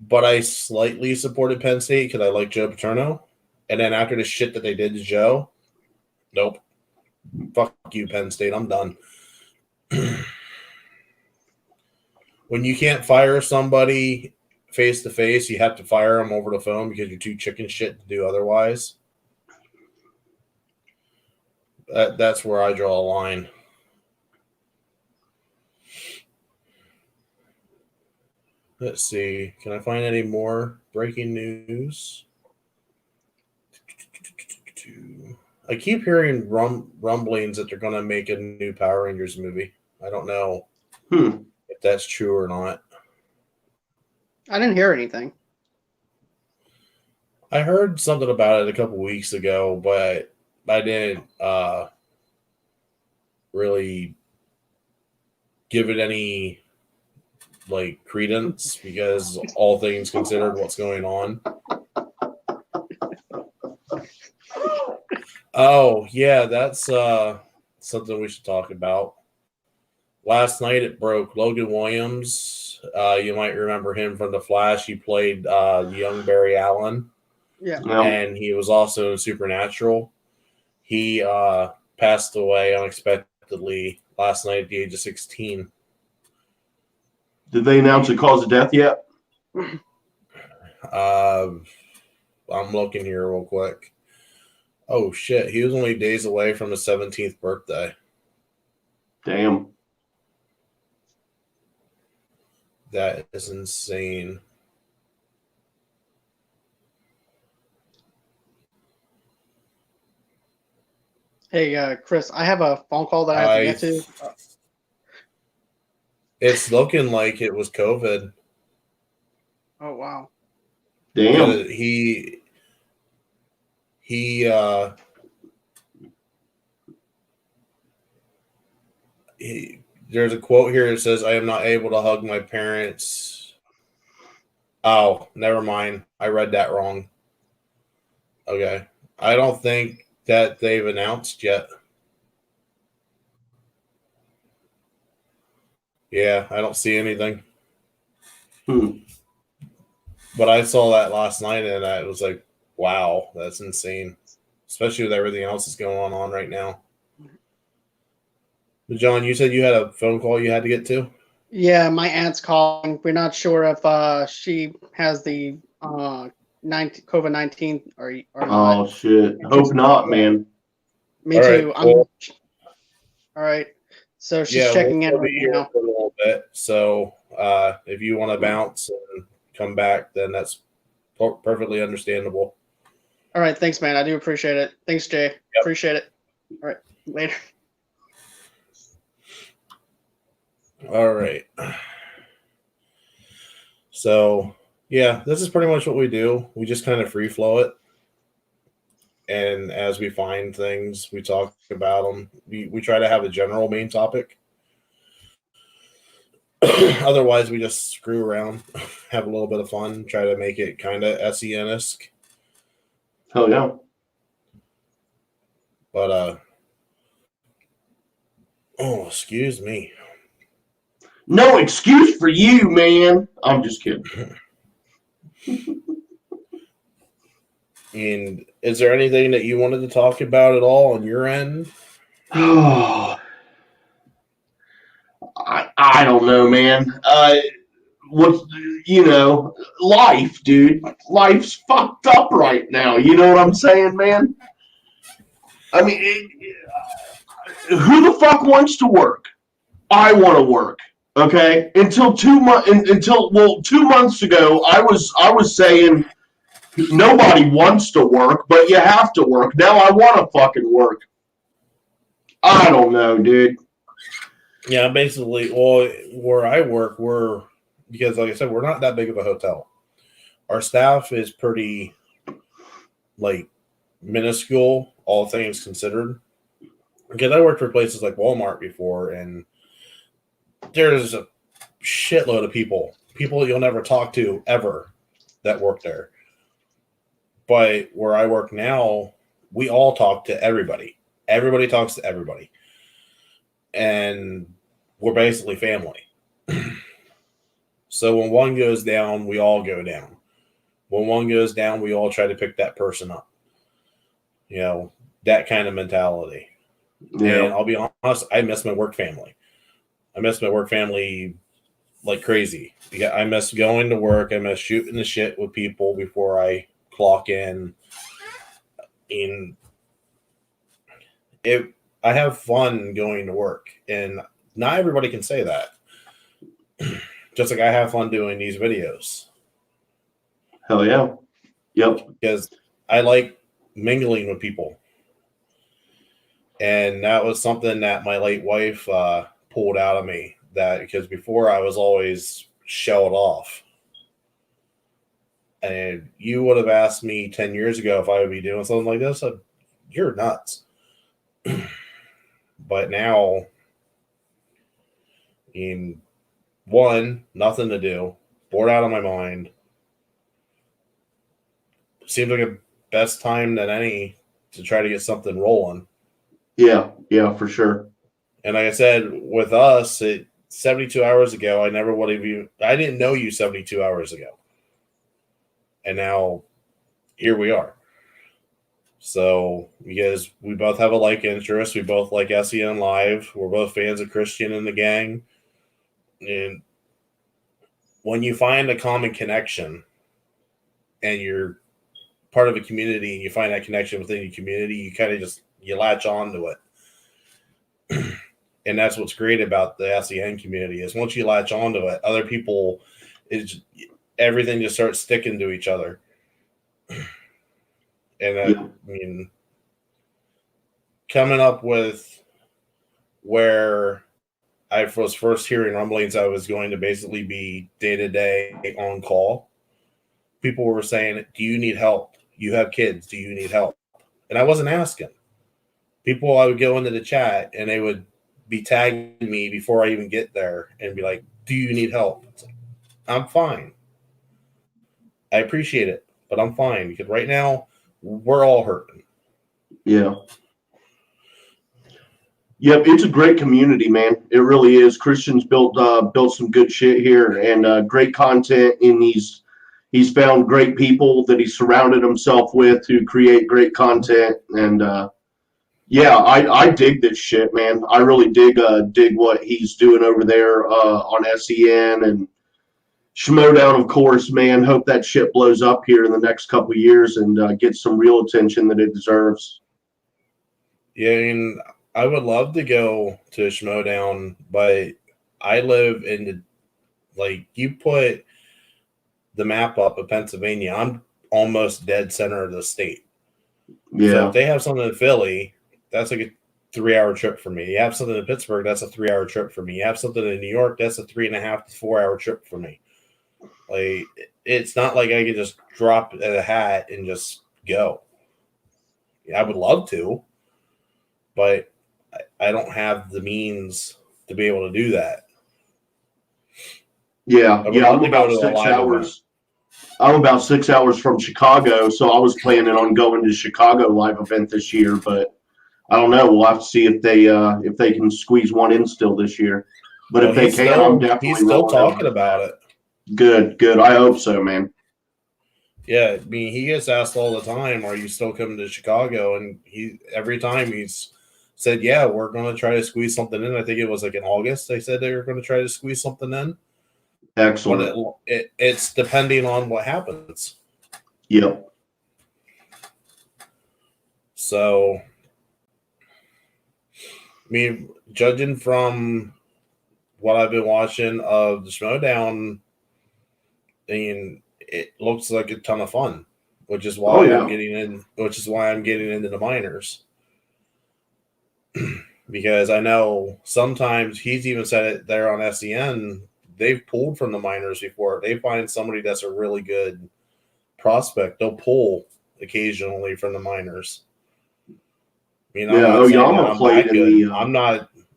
but I slightly supported Penn State because I like Joe Paterno. And then after the shit that they did to Joe, nope. Fuck you, Penn State. I'm done. When you can't fire somebody face to face, you have to fire them over the phone because you're too chicken shit to do otherwise. That's where I draw a line. Let's see. Can I find any more breaking news? I keep hearing rumblings that they're going to make a new Power Rangers movie. I don't know if that's true or not. I didn't hear anything. I heard something about it a couple weeks ago, but I didn't really give it any credence because all things considered, what's going on. Oh yeah, that's something we should talk about. Last night it broke. Logan Williams, you might remember him from The Flash. He played young Barry Allen. Yeah. And he was also in Supernatural. He passed away unexpectedly last night at the age of 16. Did they announce the cause of death yet? I'm looking here real quick. Oh, shit. He was only days away from his 17th birthday. Damn. That is insane. Hey, Chris, I have a phone call that I have to get to. It's looking like it was COVID. Oh, wow. Damn. There's a quote here that says, "I am not able to hug my parents." Oh, never mind. I read that wrong. Okay. I don't think that they've announced yet. Yeah, I don't see anything. But I saw that last night and I was like, wow, that's insane. Especially with everything else that's going on right now. But John, you said you had a phone call you had to get to? Yeah, my aunt's calling. We're not sure if she has the COVID-19 or not. Oh, shit. Hope not, man. Me All too. right, cool. All right. So she's checking in right now. For a little bit. So if you want to bounce and come back, then that's perfectly understandable. All right. Thanks, man. I do appreciate it. Thanks, Jay. Yep. Appreciate it. All right. Later. All right. So, yeah, this is pretty much what we do. We just kind of free flow it. And as we find things, we talk about them. We try to have a general main topic. Otherwise, we just screw around, have a little bit of fun, try to make it kind of SEN-esque. Hell yeah. But, oh, excuse me. No excuse for you, man. I'm just kidding. And is there anything that you wanted to talk about at all on your end? Oh, I don't know, man. Life, dude. Life's fucked up right now. You know what I'm saying, man? I mean, who the fuck wants to work? I want to work. Okay. Until 2 months ago, I was saying nobody wants to work, but you have to work. Now I want to fucking work. I don't know, dude. Yeah, basically, well, where I work, because like I said, we're not that big of a hotel. Our staff is pretty, minuscule, all things considered. Because I worked for places like Walmart before, and there's a shitload of people you'll never talk to ever that work there. But where I work now, we all talk to everybody. Everybody talks to everybody. And we're basically family. So when one goes down, we all go down. When one goes down, we all try to pick that person up. You know, that kind of mentality. Yeah. And I'll be honest, I miss my work family. I miss my work family like crazy. Yeah, I miss going to work. I miss shooting the shit with people before I clock in. And I have fun going to work, and not everybody can say that. Just like I have fun doing these videos. Hell yeah. Yep. Because I like mingling with people. And that was something that my late wife pulled out of me. That because before I was always shelled off. And you would have asked me 10 years ago if I would be doing something like this. You're nuts. But now, in one, nothing to do, bored out of my mind. Seems like a best time than any to try to get something rolling. Yeah, for sure. And like I said, with us, 72 hours ago, I never would have I didn't know you 72 hours ago. And now, here we are. So, because we both have a like interest, we both like SEN Live, we're both fans of Christian and the Gang. And when you find a common connection and you're part of a community and you find that connection within your community, you kind of just you latch on to it. And that's what's great about the SEN community is once you latch on to it, other people everything just starts sticking to each other. And I mean, coming up with where I was first hearing rumblings, I was going to basically be day-to-day on call. People were saying, do you need help? You have kids. Do you need help? And I wasn't asking. People, I would go into the chat and they would be tagging me before I even get there and be like, do you need help? It's like, I'm fine. I appreciate it, but I'm fine because right now we're all hurting. Yeah. Yep, it's a great community, man. It really is. Christian's built some good shit here and great content in these. He's found great people that he's surrounded himself with who create great content. And yeah, I dig this shit, man. I really dig what he's doing over there on SEN and Schmodown, of course, man. Hope that shit blows up here in the next couple of years and gets some real attention that it deserves. Yeah, I mean, I would love to go to Schmodown, but I live in the, like, you put the map up of Pennsylvania, I'm almost dead center of the state. Yeah. So if they have something in Philly, that's like a 3-hour trip for me. You have something in Pittsburgh, that's a 3-hour trip for me. You have something in New York, that's a 3.5 to 4-hour trip for me. Like, it's not like I could just drop a hat and just go. I would love to, but I don't have the means to be able to do that. Yeah, I'm about 6 hours. I'm about 6 hours from Chicago, so I was planning on going to Chicago live event this year, but I don't know. We'll have to see if they can squeeze one in still this year. But if they can, I'm definitely he's still talking about it. Good. I hope so, man. Yeah, I mean, he gets asked all the time, "Are you still coming to Chicago?" And every time he's said, "Yeah, we're going to try to squeeze something in." I think it was like in August. They said they were going to try to squeeze something in. Excellent. But it's depending on what happens. Yep. So, I mean, judging from what I've been watching of the Schmodown, I mean, it looks like a ton of fun, which is why I'm getting into the minors. Because I know sometimes he's even said it there on SEN, they've pulled from the minors before. They find somebody that's a really good prospect, they'll pull occasionally from the minors. I mean, I'm not saying I'm that good.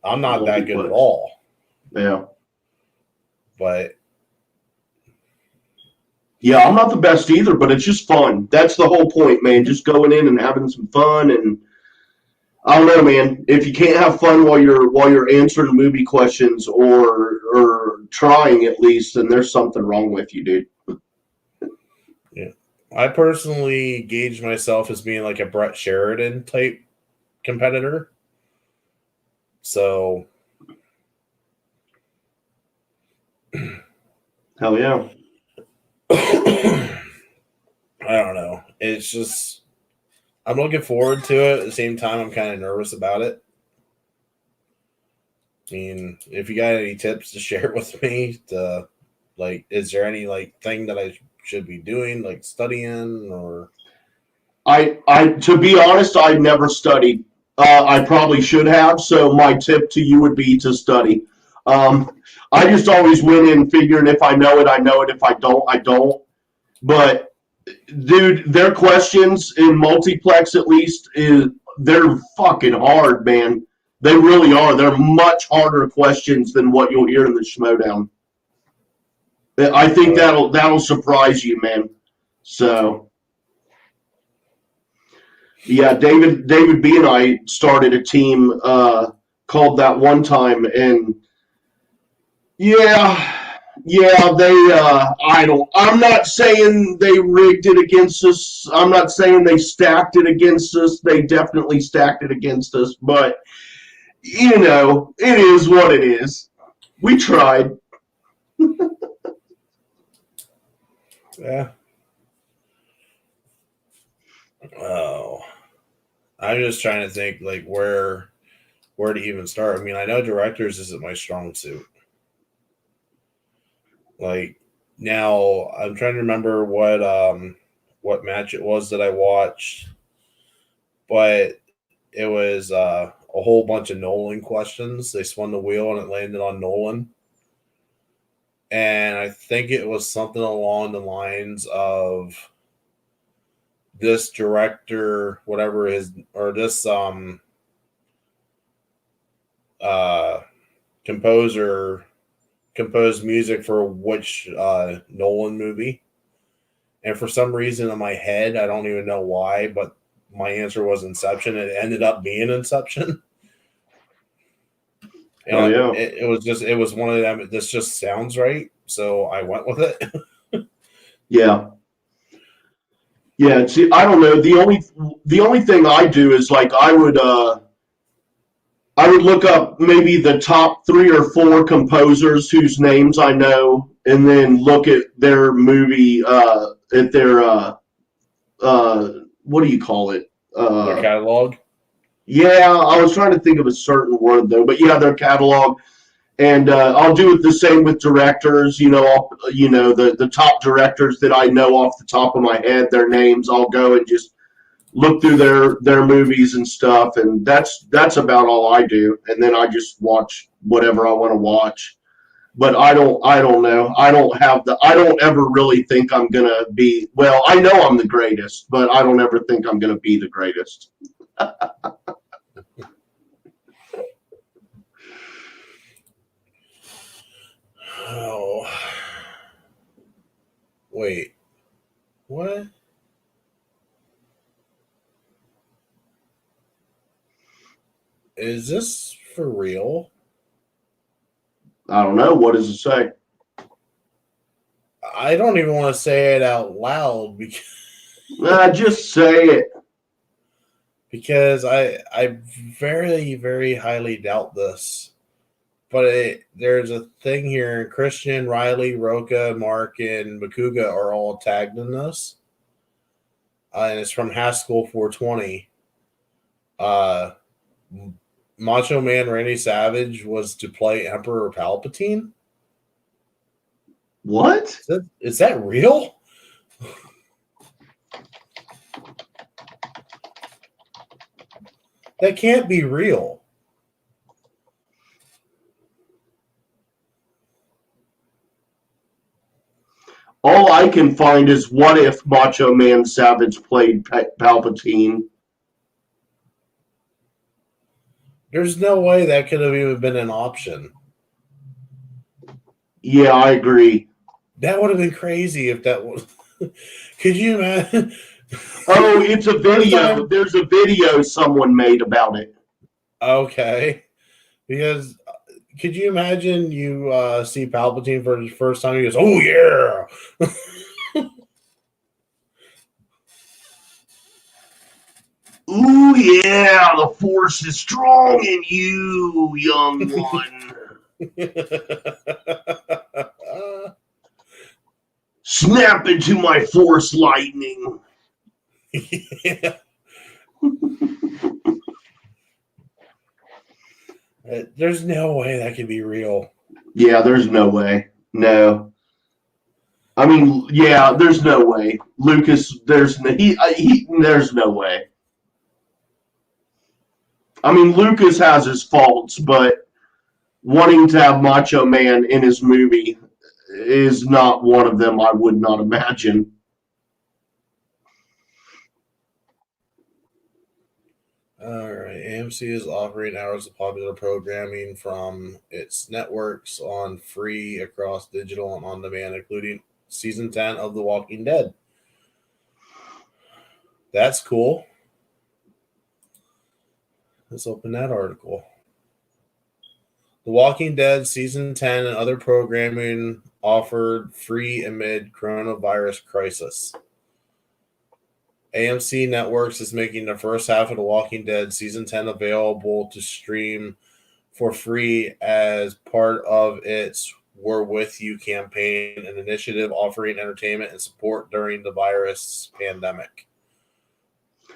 I'm not that good at all. Yeah. But yeah, I'm not the best either, but it's just fun. That's the whole point, man. Just going in and having some fun. And I don't know, man. If you can't have fun while you're answering movie questions or trying at least, then there's something wrong with you, dude. Yeah. I personally gauge myself as being like a Brett Sheridan type competitor. So Hell yeah. I don't know. It's just I'm looking forward to it. At the same time, I'm kind of nervous about it. I mean, if you got any tips to share with me, is there any thing that I should be doing, like studying or? I to be honest, I never studied. I probably should have. So my tip to you would be to study. I just always went in figuring if I know it, I know it. If I don't, I don't. But dude, their questions in multiplex at least they're fucking hard, man. They really are. They're much harder questions than what you'll hear in the Schmodown. I think that'll surprise you, man. So yeah, David B and I started a team called That One Time, and yeah, I'm not saying they rigged it against us. I'm not saying they stacked it against us. They definitely stacked it against us, but it is what it is. We tried. Yeah. Oh, I'm just trying to think where to even start. I mean, I know directors isn't my strong suit. Now I'm trying to remember what match it was that I watched, but it was a whole bunch of Nolan questions. They spun the wheel and it landed on Nolan. And I think it was something along the lines of this director, whatever his, or this composer composed music for which Nolan movie. And for some reason in my head, I don't even know why, but my answer was Inception. It ended up being Inception. Oh yeah. It was one of them. This just sounds right, so I went with it. Yeah. Yeah. See, I don't know. The only thing I do is I would look up maybe the top 3 or 4 composers whose names I know, and then look at their movie, at their what do you call it? Their catalog. Yeah, I was trying to think of a certain word though, but yeah, their catalog, and I'll do it the same with directors. The top directors that I know off the top of my head, their names. I'll go and just look through their movies and stuff, and that's about all I do. And then I just watch whatever I want to watch. But I don't know. I don't ever really think I'm gonna be. Well, I know I'm the greatest, but I don't ever think I'm gonna be the greatest. Oh, wait, what? Is this for real? I don't know. What does it say? I don't even want to say it out loud Just say it. Because I very, very highly doubt this. But there's a thing here. Christian, Riley, Roca, Mark, and Makuga are all tagged in this. And it's from Haskell 420. Macho Man Randy Savage was to play Emperor Palpatine. What? Is that real? That can't be real. All I can find is what if Macho Man Savage played Palpatine? There's no way that could have even been an option. Yeah, I agree. That would have been crazy if that was. Could you imagine? Oh, it's a video. There's a video someone made about it. Okay. Because could you imagine you see Palpatine for the first time? He goes, "Oh yeah." Ooh, yeah, the force is strong in you, young one. Snap into my force lightning. Yeah. There's no way that could be real. Yeah, there's no way. No. I mean, yeah, there's no way. Lucas, there's no way. I mean, Lucas has his faults, but wanting to have Macho Man in his movie is not one of them, I would not imagine. All right. AMC is offering hours of popular programming from its networks on free across digital and on demand, including season 10 of The Walking Dead. That's cool. Let's open that article. The Walking Dead season 10 and other programming offered free amid coronavirus crisis. AMC Networks is making the first half of The Walking Dead season 10 available to stream for free as part of its We're With You campaign, an initiative offering entertainment and support during the virus pandemic.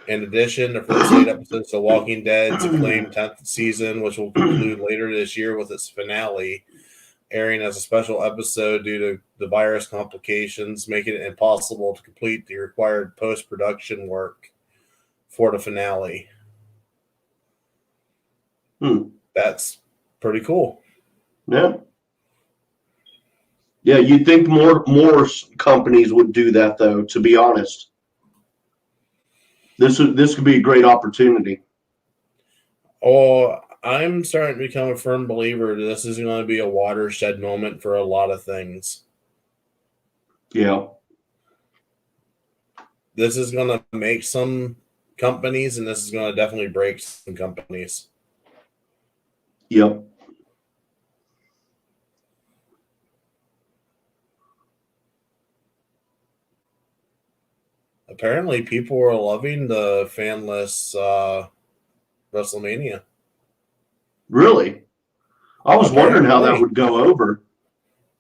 In addition, the first 8 episodes of Walking Dead's acclaimed 10th season, which will conclude later this year with its finale, airing as a special episode due to the virus complications, making it impossible to complete the required post-production work for the finale. That's pretty cool. Yeah. Yeah, you'd think more companies would do that, though, to be honest. This could be a great opportunity. Oh, I'm starting to become a firm believer that this is going to be a watershed moment for a lot of things. Yeah. This is going to make some companies, and this is going to definitely break some companies. Yep. Apparently, people are loving the fanless WrestleMania. Really? I was wondering how that would go over.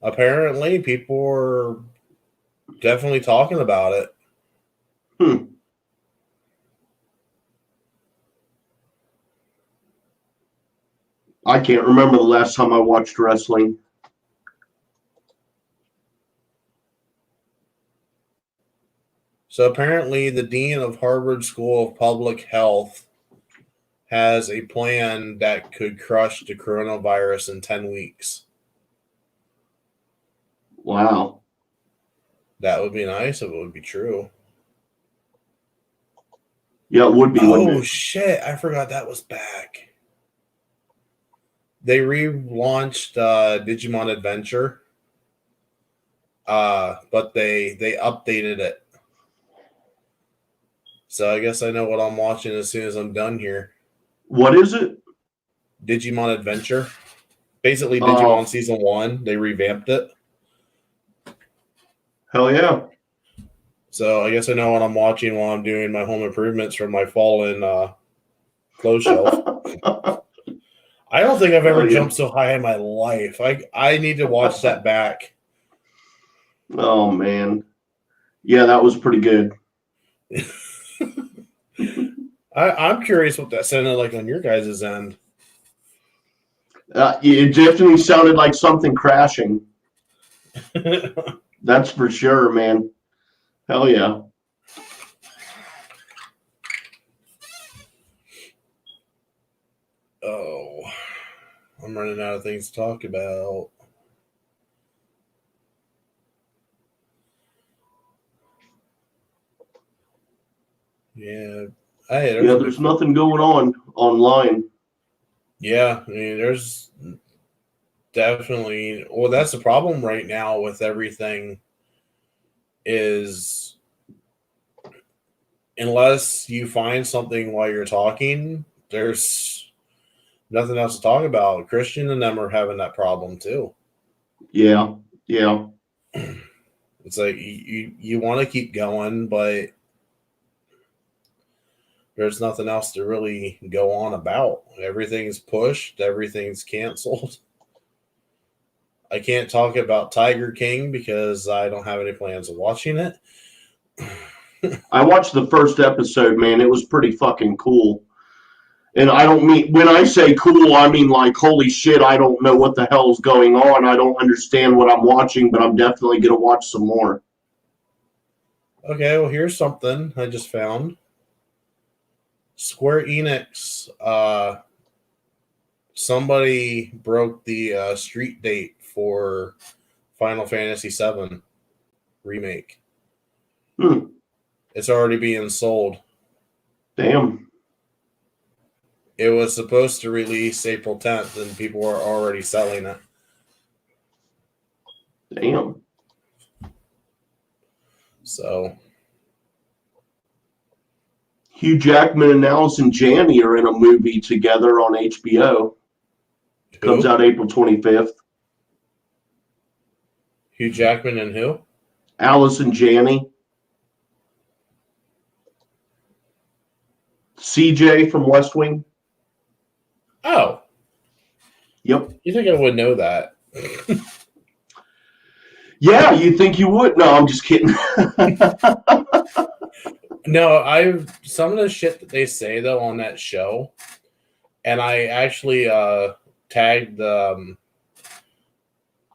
Apparently, people are definitely talking about it. I can't remember the last time I watched wrestling. So apparently, the dean of Harvard School of Public Health has a plan that could crush the coronavirus in 10 weeks. Wow. That would be nice if it would be true. Yeah, it would be. Oh, shit. I forgot that was back. They relaunched Digimon Adventure, but they updated it. So I guess I know what I'm watching as soon as I'm done here. What is it? Digimon Adventure. Basically, Digimon Season 1. They revamped it. Hell yeah. So I guess I know what I'm watching while I'm doing my home improvements from my fallen clothes shelf. I don't think I've ever jumped so high in my life. I need to watch that back. Oh, man. Yeah, that was pretty good. I'm curious what that sounded like on your guys' end. It definitely sounded like something crashing. That's for sure, man. Hell yeah. Oh, I'm running out of things to talk about. Yeah. There's nothing going on online. Yeah, I mean, there's definitely. Well, that's the problem right now with everything is unless you find something while you're talking, there's Nothing else to talk about. Christian and them are having that problem too. Yeah, yeah. It's like you want to keep going, but there's nothing else to really go on about. Everything's pushed, everything's canceled. I can't talk about Tiger King because I don't have any plans of watching it. I watched the first episode, man. It was pretty fucking cool. And I don't mean, when I say cool, I mean like, holy shit, I don't know what the hell's going on. I don't understand what I'm watching, but I'm definitely going to watch some more. Okay, well, here's something I just found. Square Enix, somebody broke the street date for Final Fantasy VII Remake. It's already being sold. Damn. It was supposed to release April 10th, and people are already selling it. Damn. So, Hugh Jackman and Allison Janney are in a movie together on HBO. Comes out April 25th. Hugh Jackman and who? Allison Janney. CJ from West Wing. Oh. Yep. You think I would know that? Yeah, you think you would? No, I'm just kidding. No, some of the shit that they say though on that show, and I actually tagged the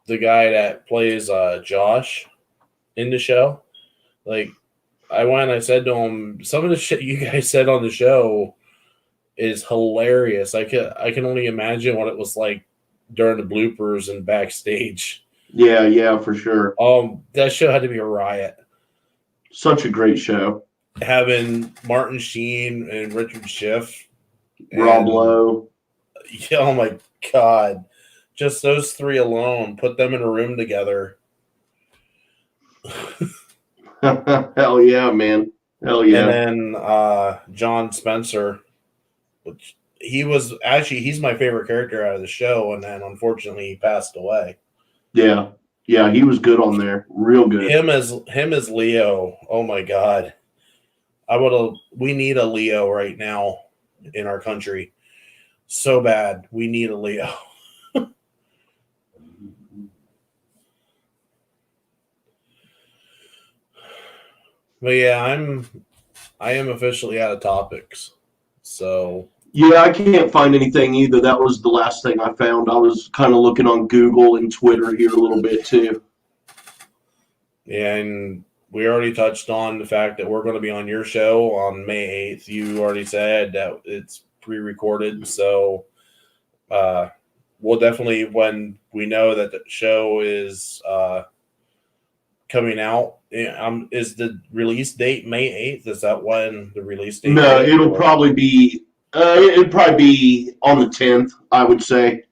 guy that plays Josh in the show. Like, I said to him, some of the shit you guys said on the show is hilarious. I can only imagine what it was like during the bloopers and backstage. Yeah, for sure. That show had to be a riot. Such a great show. Having Martin Sheen and Richard Schiff, Rob Lowe. Yeah, oh my god. Just those three alone, put them in a room together. Hell yeah, man. Hell yeah. And then John Spencer, which he's my favorite character out of the show, and then unfortunately he passed away. Yeah, he was good on there. Real good. Him as Leo, oh my god. We need a Leo right now in our country. So bad. We need a Leo. But yeah, I am officially out of topics. So yeah, I can't find anything either. That was the last thing I found. I was kind of looking on Google and Twitter here a little bit too. Yeah, and we already touched on the fact that we're going to be on your show on May 8th. You already said that it's pre-recorded, so we'll definitely, when we know that the show is coming out, is the release date May 8th? Is that when the release date? No, it'll probably be on the 10th, I would say.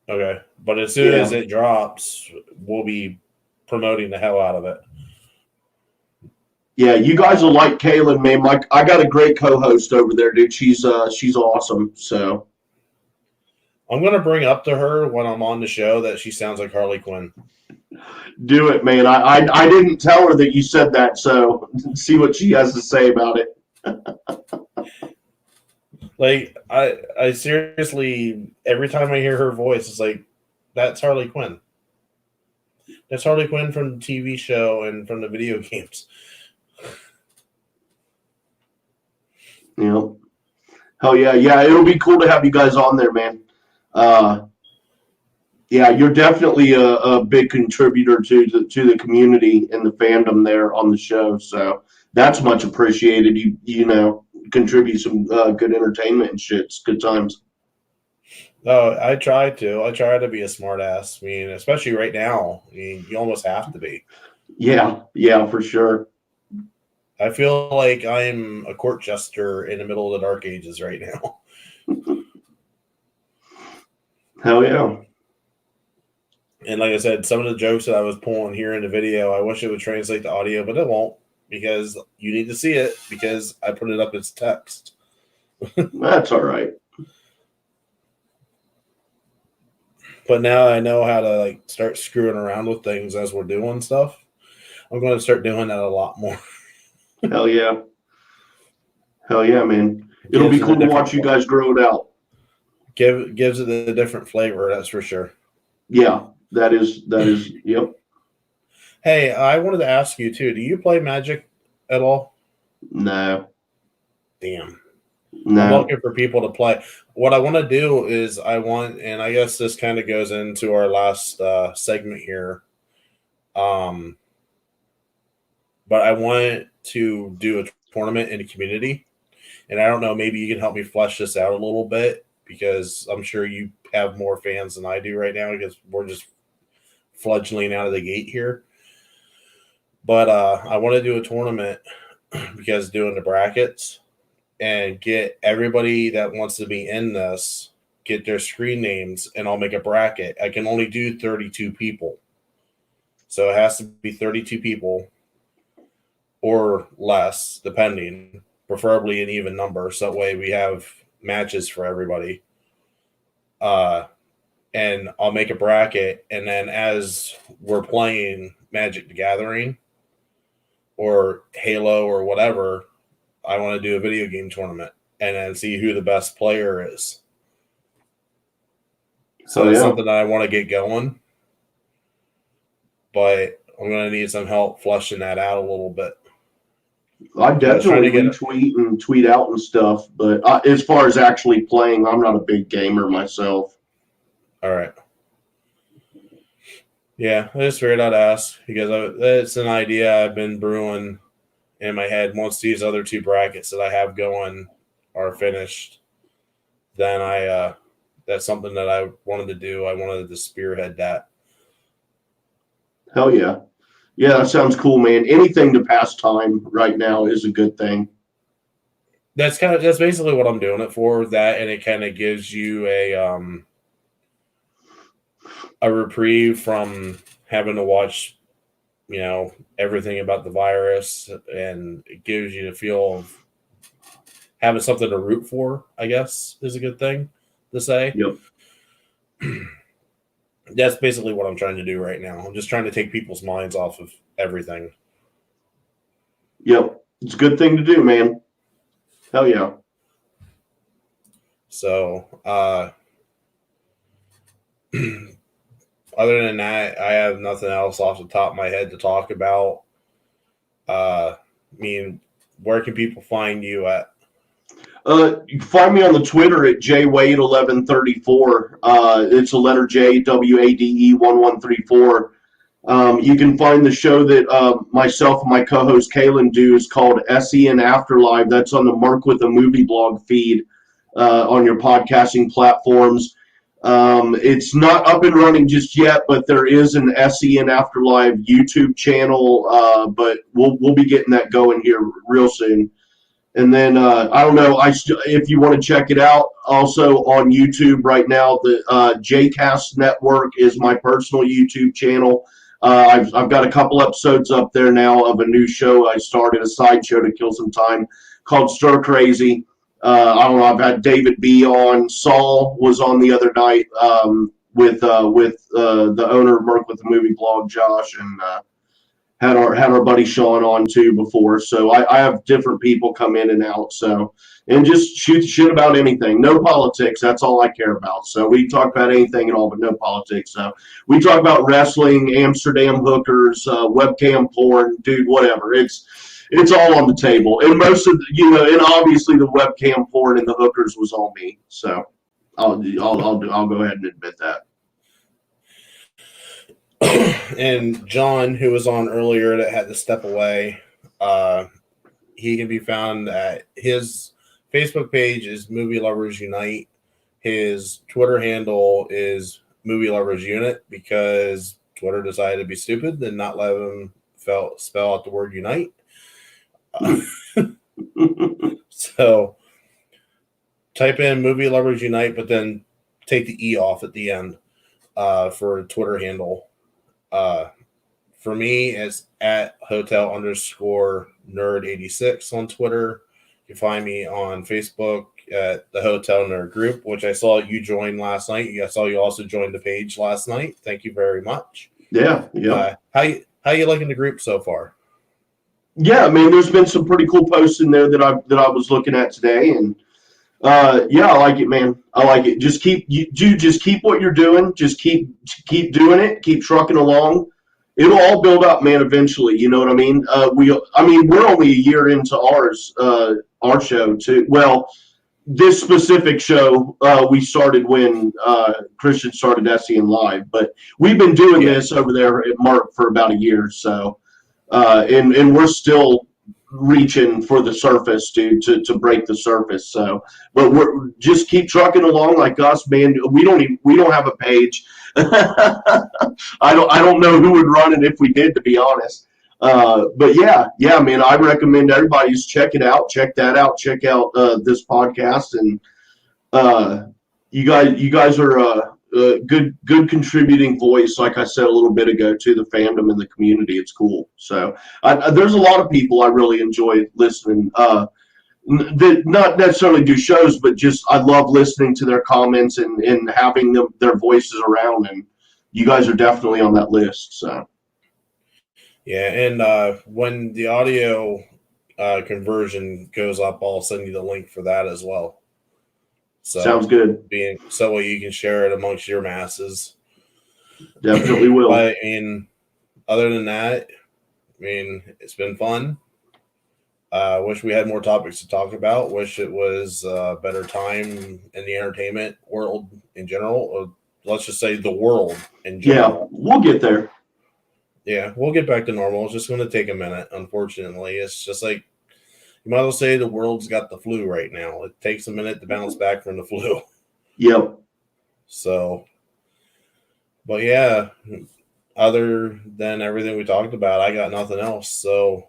Okay, but as soon as it drops, we'll be promoting the hell out of it. Yeah, you guys will like Kaylin, man. I got a great co-host over there, dude. She's awesome. So I'm gonna bring up to her when I'm on the show that she sounds like Harley Quinn. Do it, man. I didn't tell her that you said that, so see what she has to say about it. Like, I seriously, every time I hear her voice, it's like, that's Harley Quinn. That's Harley Quinn from the TV show and from the video games. Yeah. Hell yeah. Yeah, it'll be cool to have you guys on there, man. Yeah, you're definitely a big contributor to the community and the fandom there on the show. So that's much appreciated. You know, contribute some good entertainment and shit. It's good times. Oh, I try to be a smart ass. I mean, especially right now. I mean, you almost have to be. Yeah, for sure. I feel like I'm a court jester in the middle of the Dark Ages right now. Hell yeah. And like I said, some of the jokes that I was pulling here in the video, I wish it would translate to audio, but it won't, because you need to see it, because I put it up as text. That's all right. But now I know how to like start screwing around with things as we're doing stuff. I'm going to start doing that a lot more. Hell yeah. Hell yeah, man. It'll be Gives it a cool to different watch you guys grow it out. gives it a different flavor, that's for sure. Yeah, that is, yep. Hey, I wanted to ask you too. Do you play Magic at all? No, Damn. I'm no. looking for people to play. What I want to do is and I guess this kind of goes into our last segment here. But I want to do a tournament in the community, and I don't know. Maybe you can help me flesh this out a little bit because I'm sure you have more fans than I do right now because we're just fledgling out of the gate here. But I want to do a tournament because doing the brackets and get everybody that wants to be in this, get their screen names, and I'll make a bracket. I can only do 32 people. So it has to be 32 people or less, depending, preferably an even number. So that way we have matches for everybody. And I'll make a bracket. And then as we're playing Magic the Gathering or Halo or whatever, I want to do a video game tournament and then see who the best player is. So it's something that I want to get going, but I'm going to need some help flushing that out a little bit. I definitely retweet and tweet out and stuff, but as far as actually playing, I'm not a big gamer myself. All right. Yeah, I just figured I'd ask because it's an idea I've been brewing in my head. Once these other two brackets that I have going are finished, then that's something that I wanted to do. I wanted to spearhead that. Hell yeah. Yeah, that sounds cool, man. Anything to pass time right now is a good thing. That's basically what I'm doing it for. That, and it kind of gives you a reprieve from having to watch, everything about the virus, and it gives you the feel of having something to root for, I guess, is a good thing to say. Yep. That's basically what I'm trying to do right now. I'm just trying to take people's minds off of everything. Yep. It's a good thing to do, man. Hell yeah. So, other than that, I have nothing else off the top of my head to talk about. Where can people find you at? You can find me on the Twitter at jwade1134. It's a letter J, WADE 1134. You can find the show that myself and my co-host Kaylin do is called SEN Afterlife. That's on the Mark with a Movie blog feed on your podcasting platforms. It's not up and running just yet, but there is an SEN Afterlife YouTube channel, but we'll be getting that going here real soon. And then I don't know. If you want to check it out, also on YouTube right now, the JCast Network is my personal YouTube channel. I've got a couple episodes up there now of a new show I started, a side show to kill some time called Stir Crazy. I don't know. I've had David B on. Saul was on the other night with the owner of Merc with the Movie blog, Josh, and had our buddy Sean on too before. So I have different people come in and out. So, and just shoot the shit about anything. No politics. That's all I care about. So we talk about anything at all, but no politics. So we talk about wrestling, Amsterdam hookers, webcam porn, dude, whatever. It's all on the table. And most of and obviously the webcam porn and the hookers was on me. So I'll go ahead and admit that. And John, who was on earlier that had to step away, he can be found at his Facebook page is Movie Lovers Unite. His Twitter handle is Movie Lovers Unit because Twitter decided to be stupid and not let him spell out the word unite. So type in Movie Lovers Unite, but then take the E off at the end for a Twitter handle. For me, it's at hotel_nerd86 on Twitter. You can find me on Facebook at the hotel in our group, which I saw you join last night. I saw you also joined the page last night. Thank you very much. Yeah. How you liking the group so far? Yeah, I mean, there's been some pretty cool posts in there that I was looking at today, and yeah, I like it, man. I like it. Just keep what you're doing. Just keep doing it. Keep trucking along. It'll all build up, man. Eventually, you know what I mean. We're only a year into our show too. Well, this specific show we started when Christian started SEN Live, but we've been doing this over there at Mark for about a year, so. And we're still reaching for the surface, dude, to break the surface. So, but we're just keep trucking along like us, man. We don't have a page. I don't know who would run it if we did, to be honest. But yeah, man. I recommend everybody just check it out, check that out, check out this podcast, and you guys are. Good contributing voice, like I said a little bit ago, to the fandom and the community. It's cool. So there's a lot of people I really enjoy listening. That not necessarily do shows, but just I love listening to their comments and having their voices around. And you guys are definitely on that list. So yeah, and when the audio conversion goes up, I'll send you the link for that as well. So sounds good. So you can share it amongst your masses. Definitely will. But, I mean, other than that, I mean, it's been fun. Wish we had more topics to talk about. Wish it was a better time in the entertainment world in general, or let's just say the world in general. Yeah, we'll get there. Yeah, we'll get back to normal. It's just going to take a minute, unfortunately. It's just like, you might as well say the world's got the flu right now. It takes a minute to bounce back from the flu. Yep. So, but yeah, other than everything we talked about, I got nothing else. So,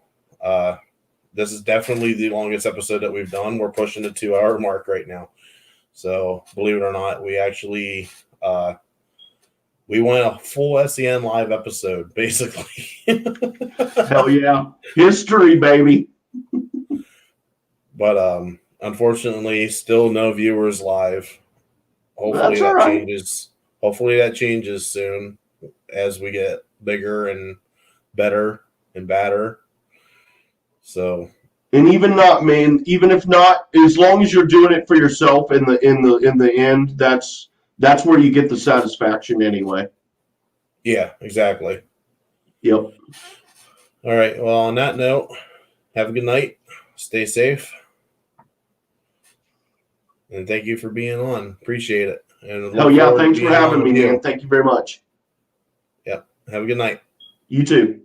this is definitely the longest episode that we've done. We're pushing the 2-hour mark right now. So, believe it or not, we actually we went a full SEN Live episode, basically. Hell yeah. History, baby. But unfortunately, still no viewers live. Hopefully that changes. Hopefully that changes soon as we get bigger and better and badder. So, and even if not, as long as you're doing it for yourself in the end, that's where you get the satisfaction anyway. Yeah, exactly. Yep. All right. Well, on that note, have a good night. Stay safe. And thank you for being on. Appreciate it. And hell yeah, thanks for having me, man. Thank you very much. Yep. Have a good night. You too.